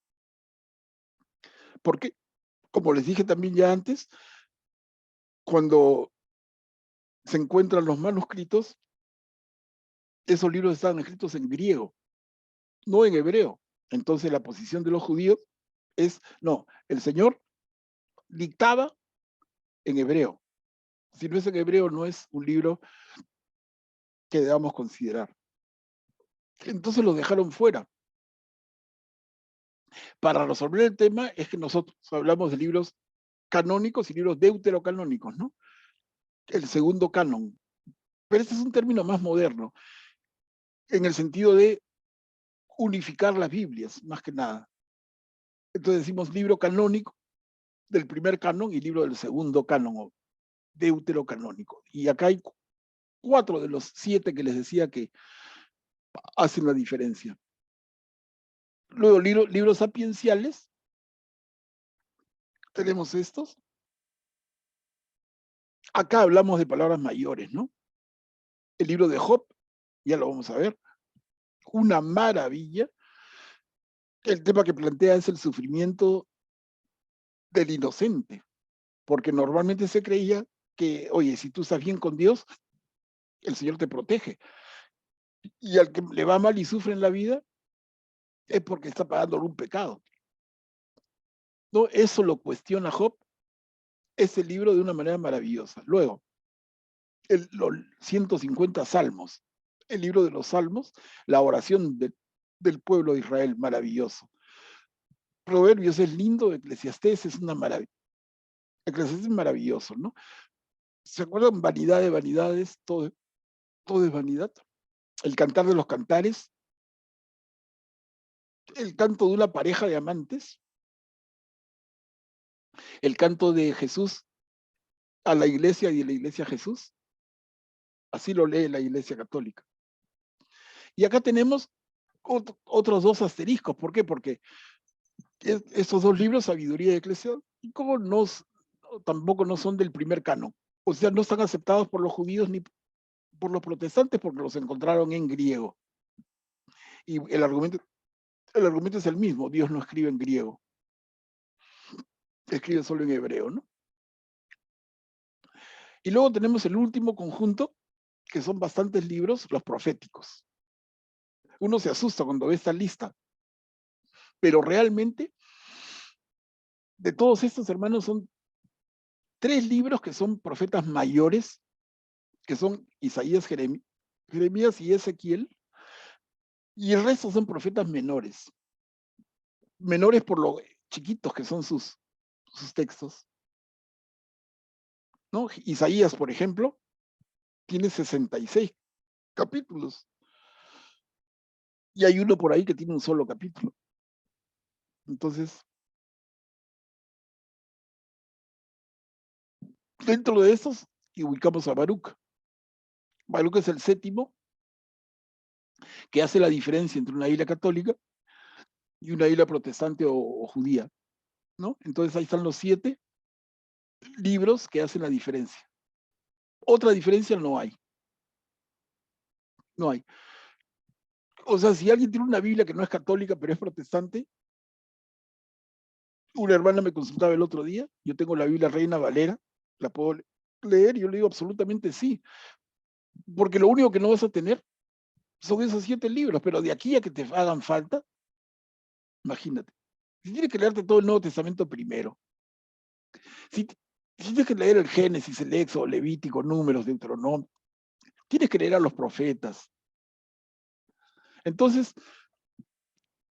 Porque, como les dije también ya antes, cuando se encuentran los manuscritos, esos libros estaban escritos en griego, no en hebreo. Entonces la posición de los judíos es, no, el Señor dictaba en hebreo. Si no es en hebreo, no es un libro que debamos considerar. Entonces lo dejaron fuera. Para resolver el tema es que nosotros hablamos de libros canónicos y libros deuterocanónicos, ¿no? El segundo canon. Pero este es un término más moderno, en el sentido de unificar las Biblias, más que nada. Entonces decimos libro canónico del primer canon y libro del segundo canon, o deuterocanónico. Y acá hay 4 de los 7 que les decía que hacen la diferencia. Luego, libros sapienciales. Tenemos estos. Acá hablamos de palabras mayores, ¿no? El libro de Job, ya lo vamos a ver. Una maravilla. El tema que plantea es el sufrimiento del inocente, porque normalmente se creía que, oye, si tú estás bien con Dios, el Señor te protege. Y al que le va mal y sufre en la vida, es porque está pagando un pecado. No, eso lo cuestiona Job, ese libro, de una manera maravillosa. Luego, los 150 salmos, el libro de los salmos, la oración del pueblo de Israel, maravilloso. Proverbios es lindo, Eclesiastés es una maravilla. Eclesiastés es maravilloso, ¿no? ¿Se acuerdan? Vanidad de vanidades, todo es vanidad. El cantar de los cantares, el canto de una pareja de amantes, el canto de Jesús a la iglesia y de la iglesia a Jesús. Así lo lee la Iglesia Católica. Y acá tenemos otros 2 asteriscos. ¿Por qué? Porque estos 2 libros, Sabiduría y Eclesiástico, tampoco no son del primer canon. O sea, no están aceptados por los judíos ni por los protestantes, porque los encontraron en griego. Y el argumento es el mismo. Dios no escribe en griego. Escribe solo en hebreo, ¿no? Y luego tenemos el último conjunto, que son bastantes libros, los proféticos. Uno se asusta cuando ve esta lista, Pero realmente, de todos estos hermanos, son 3 libros que son profetas mayores, que son Isaías, Jeremías y Ezequiel, y el resto son profetas menores. Menores por lo chiquitos que son sus textos, ¿no? Isaías, por ejemplo, tiene 66 capítulos. Y hay uno por ahí que tiene un solo capítulo. Entonces, dentro de estos, ubicamos a Baruch. Baruch es el 7º, que hace la diferencia entre una Biblia católica y una Biblia protestante o judía, ¿no? Entonces ahí están los 7 libros que hacen la diferencia. Otra diferencia no hay. No hay. O sea, si alguien tiene una Biblia que no es católica, pero es protestante, una hermana me consultaba el otro día, yo tengo la Biblia Reina Valera, ¿la puedo leer? Y yo le digo absolutamente sí, porque lo único que no vas a tener son esos 7 libros, pero de aquí a que te hagan falta, imagínate. Si tienes que leerte todo el Nuevo Testamento primero, si tienes que leer el Génesis, el Éxodo, Levítico, Números, Deuteronomio, tienes que leer a los profetas. Entonces,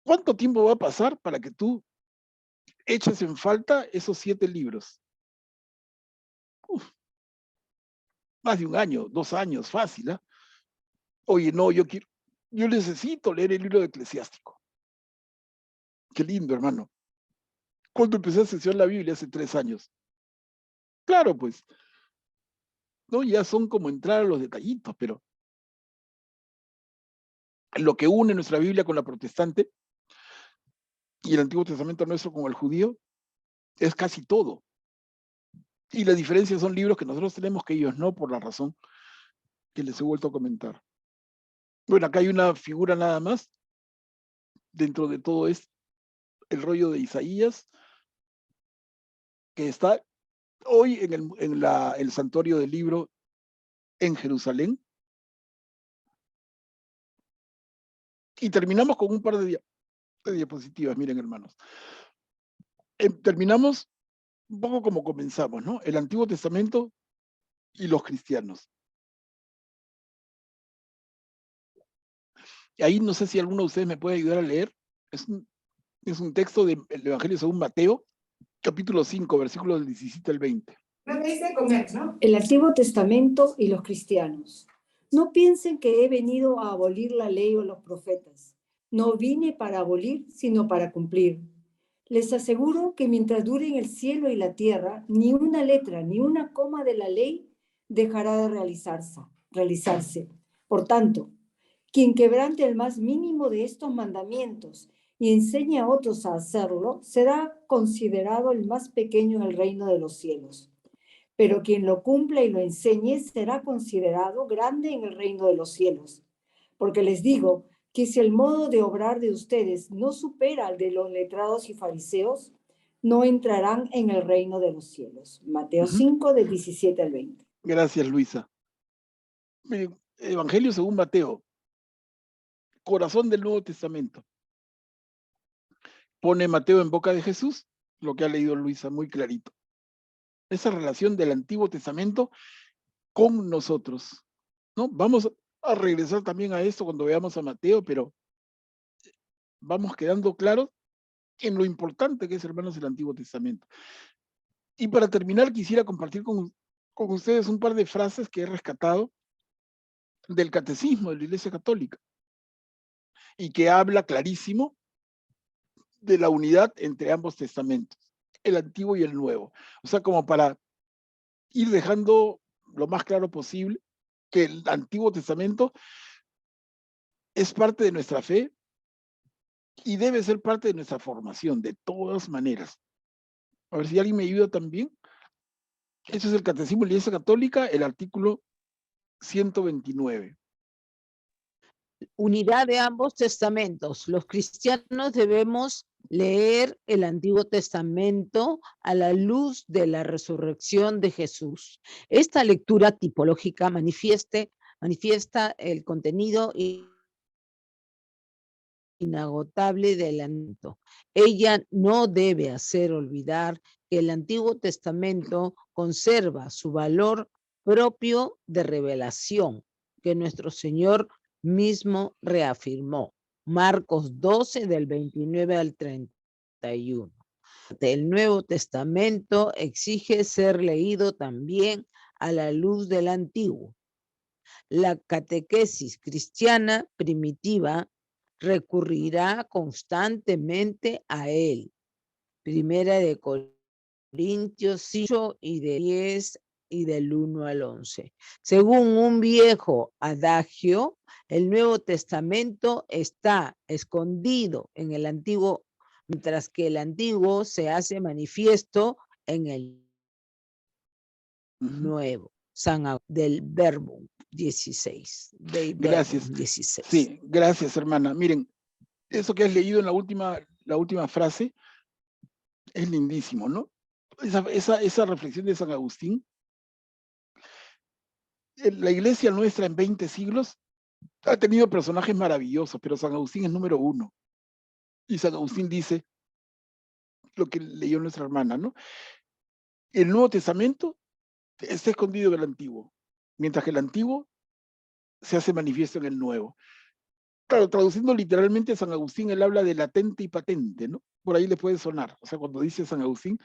¿cuánto tiempo va a pasar para que tú eches en falta esos 7 libros? Uf, más de 1 año, 2 años, fácil, ¿eh? Oye, no, yo necesito leer el libro de Eclesiástico. Qué lindo, hermano. Cuando empecé a estudiar la Biblia hace 3 años. Claro, pues, ¿no? Ya son como entrar a los detallitos, pero lo que une nuestra Biblia con la protestante y el Antiguo Testamento nuestro con el judío es casi todo. Y la diferencia son libros que nosotros tenemos que ellos no, por la razón que les he vuelto a comentar. Bueno, acá hay una figura nada más dentro de todo esto, el rollo de Isaías, que está hoy en el santuario del libro en Jerusalén. Y terminamos con un par de diapositivas, miren, hermanos. Terminamos un poco como comenzamos, ¿no? El Antiguo Testamento y los cristianos. Y ahí no sé si alguno de ustedes me puede ayudar a leer. Es un texto del Evangelio según Mateo, capítulo 5, versículos del 17 al 20. El Antiguo Testamento y los cristianos. No piensen que he venido a abolir la ley o los profetas. No vine para abolir, sino para cumplir. Les aseguro que mientras duren el cielo y la tierra, ni una letra, ni una coma de la ley dejará de realizarse. Por tanto, quien quebrante el más mínimo de estos mandamientos y enseñe a otros a hacerlo, será considerado el más pequeño en el reino de los cielos. Pero quien lo cumpla y lo enseñe será considerado grande en el reino de los cielos. Porque les digo que si el modo de obrar de ustedes no supera al de los letrados y fariseos, no entrarán en el reino de los cielos. Mateo 5, del 17 al 20. Gracias, Luisa. Miren, Evangelio según Mateo, corazón del Nuevo Testamento. Pone Mateo en boca de Jesús, lo que ha leído Luisa muy clarito. Esa relación del Antiguo Testamento con nosotros, ¿no? Vamos a regresar también a esto cuando veamos a Mateo, pero vamos quedando claros en lo importante que es, hermanos, el Antiguo Testamento. Y para terminar, quisiera compartir con ustedes un par de frases que he rescatado del Catecismo de la Iglesia Católica y que habla clarísimo de la unidad entre ambos testamentos, el Antiguo y el Nuevo. O sea, como para ir dejando lo más claro posible que el Antiguo Testamento es parte de nuestra fe y debe ser parte de nuestra formación, de todas maneras. A ver si alguien me ayuda también. Ese es el Catecismo de la Iglesia Católica, el artículo 129. Unidad de ambos testamentos. Los cristianos debemos leer el Antiguo Testamento a la luz de la resurrección de Jesús. Esta lectura tipológica manifiesta el contenido y inagotable del Antiguo. Ella no debe hacer olvidar que el Antiguo Testamento conserva su valor propio de revelación, que nuestro Señor mismo reafirmó. Marcos 12, del 29 al 31. El Nuevo Testamento exige ser leído también a la luz del Antiguo. La catequesis cristiana primitiva recurrirá constantemente a él. Primera de Corintios 5 y de 10 y del 1 al 11. Según un viejo adagio, el Nuevo Testamento está escondido en el Antiguo, mientras que el Antiguo se hace manifiesto en el Nuevo. Del Verbo 16. Gracias. 16. Sí, gracias, hermana. Miren, eso que has leído en la última frase es lindísimo, ¿no? Esa reflexión de San Agustín. La iglesia nuestra en 20 siglos ha tenido personajes maravillosos, pero San Agustín es número 1. Y San Agustín dice lo que leyó nuestra hermana, ¿no? El Nuevo Testamento está escondido en el Antiguo, mientras que el Antiguo se hace manifiesto en el Nuevo. Claro, traduciendo literalmente, San Agustín, él habla de latente y patente, ¿no? Por ahí le puede sonar. O sea, cuando dice San Agustín,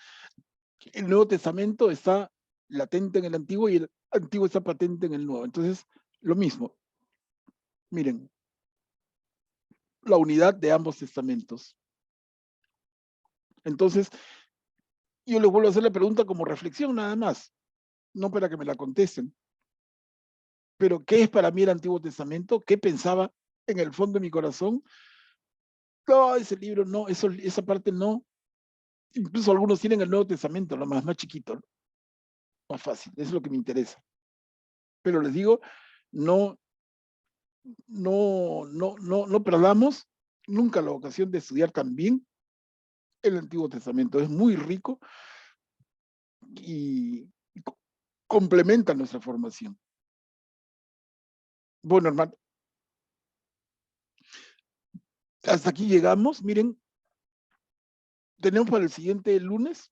el Nuevo Testamento está latente en el Antiguo y el Antiguo está patente en el Nuevo. Entonces, lo mismo. Miren, la unidad de ambos testamentos. Entonces, yo les vuelvo a hacer la pregunta como reflexión nada más, no para que me la contesten. Pero, ¿qué es para mí el Antiguo Testamento? ¿Qué pensaba en el fondo de mi corazón? No, ese libro no, esa parte no. Incluso algunos tienen el Nuevo Testamento, lo más chiquito, ¿no? Más fácil, eso es lo que me interesa. Pero les digo, no perdamos nunca la ocasión de estudiar también el Antiguo Testamento. Es muy rico y complementa nuestra formación. Bueno, hermano, hasta aquí llegamos. Miren, tenemos para el siguiente lunes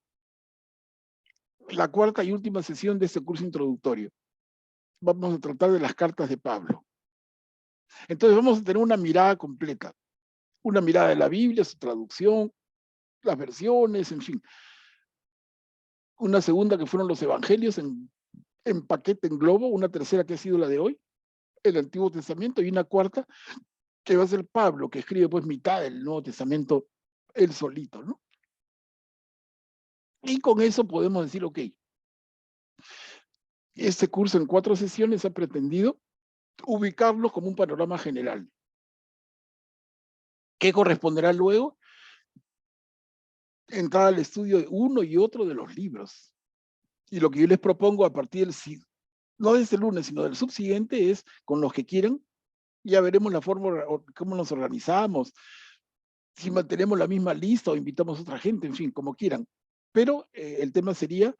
la cuarta y última sesión de este curso introductorio. Vamos a tratar de las cartas de Pablo. Entonces vamos a tener una mirada completa, una mirada de la Biblia, su traducción, las versiones, en fin. Una segunda que fueron los evangelios en paquete, en globo, una tercera que ha sido la de hoy, el Antiguo Testamento, y una cuarta que va a ser Pablo, que escribe pues mitad del Nuevo Testamento él solito, ¿no? Y con eso podemos decir, ok, este curso en 4 sesiones ha pretendido ubicarlos como un panorama general. ¿Qué corresponderá luego? Entrar al estudio de uno y otro de los libros. Y lo que yo les propongo a partir del, no de este lunes, sino del subsiguiente, es con los que quieran, ya veremos la forma, cómo nos organizamos, si mantenemos la misma lista o invitamos a otra gente, en fin, como quieran. Pero el tema sería,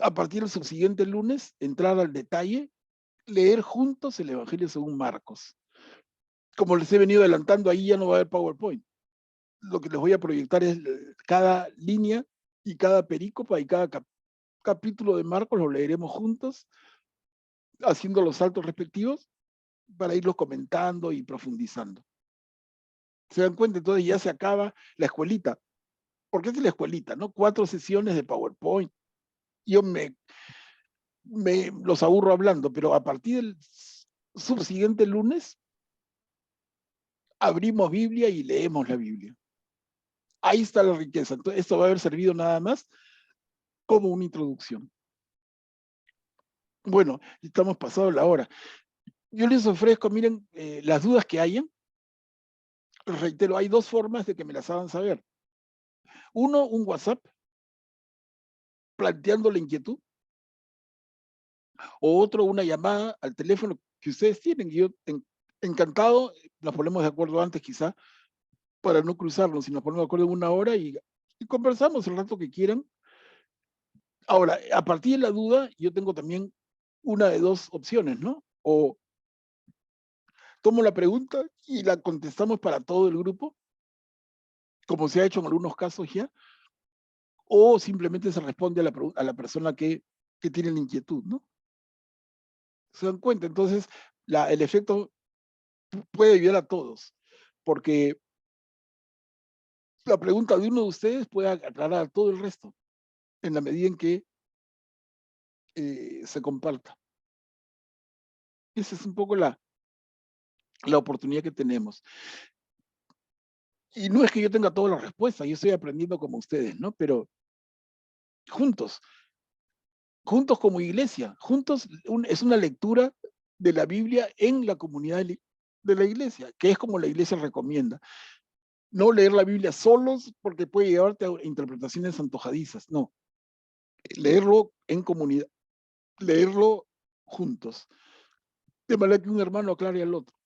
a partir del subsiguiente lunes, entrar al detalle, leer juntos el Evangelio según Marcos. Como les he venido adelantando, ahí ya no va a haber PowerPoint. Lo que les voy a proyectar es cada línea y cada perícopa y cada capítulo de Marcos lo leeremos juntos, haciendo los saltos respectivos para irlos comentando y profundizando. ¿Se dan cuenta? Entonces ya se acaba la escuelita. ¿Por qué es la escuelita? ¿No? 4 sesiones de PowerPoint. Yo los aburro hablando, pero a partir del subsiguiente lunes abrimos Biblia y leemos la Biblia. Ahí está la riqueza. Entonces, esto va a haber servido nada más como una introducción. Bueno, estamos pasados la hora. Yo les ofrezco, miren, las dudas que hayan. Reitero, hay 2 formas de que me las hagan saber. Uno, un WhatsApp, planteando la inquietud. O otro, una llamada al teléfono que ustedes tienen. Yo encantado, nos ponemos de acuerdo antes quizá, para no cruzarnos, si nos ponemos de acuerdo en 1 hora y conversamos el rato que quieran. Ahora, a partir de la duda, yo tengo también una de 2 opciones, ¿no? O tomo la pregunta y la contestamos para todo el grupo, como se ha hecho en algunos casos ya, o simplemente se responde a la persona que tiene la inquietud, ¿no? ¿Se dan cuenta? Entonces, el efecto puede ayudar a todos, porque la pregunta de uno de ustedes puede aclarar a todo el resto, en la medida en que se comparta. Esa es un poco la oportunidad que tenemos. Y no es que yo tenga todas las respuestas, yo estoy aprendiendo como ustedes, ¿no? Pero juntos como iglesia, juntos es una lectura de la Biblia en la comunidad de la iglesia, que es como la iglesia recomienda. No leer la Biblia solos porque puede llevarte a interpretaciones antojadizas, no. Leerlo en comunidad, leerlo juntos. De manera que un hermano aclare al otro,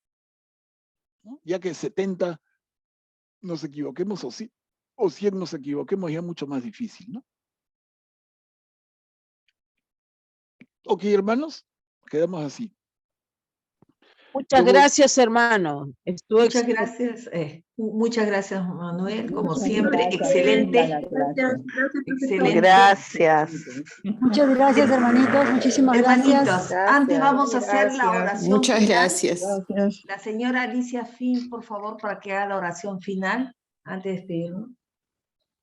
¿no? Ya que 70 nos equivoquemos o 100 nos equivoquemos, ya es mucho más difícil, ¿no? Ok, hermanos, quedamos así. Muchas gracias, hermano. Estuvo Muchas gracias, Manuel, como Muchas siempre, gracias. excelente. Gracias. Excelente. Gracias. Muchas gracias, hermanitos. Muchísimas Hermanitos, gracias. antes vamos a hacer la oración Muchas final. gracias. La señora Alicia Fin, por favor, para que haga la oración final, antes de despedirnos.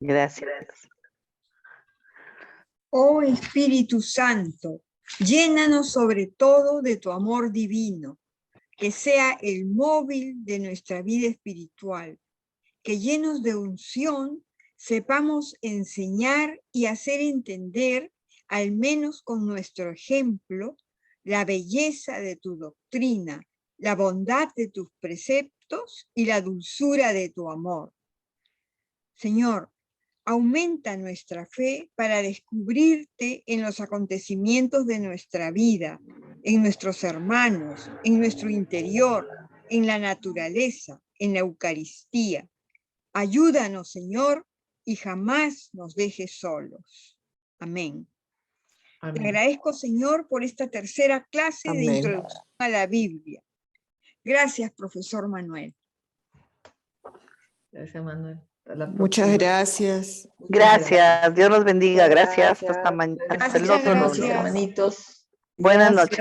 Gracias. Oh Espíritu Santo, llénanos sobre todo de tu amor divino, que sea el móvil de nuestra vida espiritual, que llenos de unción sepamos enseñar y hacer entender, al menos con nuestro ejemplo, la belleza de tu doctrina, la bondad de tus preceptos y la dulzura de tu amor. Señor, aumenta nuestra fe para descubrirte en los acontecimientos de nuestra vida, en nuestros hermanos, en nuestro interior, en la naturaleza, en la Eucaristía. Ayúdanos, Señor, y jamás nos dejes solos. Amén. Amén. Te agradezco, Señor, por esta tercera clase de introducción a la Biblia. Gracias, profesor Manuel. Gracias, Manuel. Muchas gracias. Gracias. Dios los bendiga. Gracias. Hasta el otro lunes. Hermanitos. Buenas noches.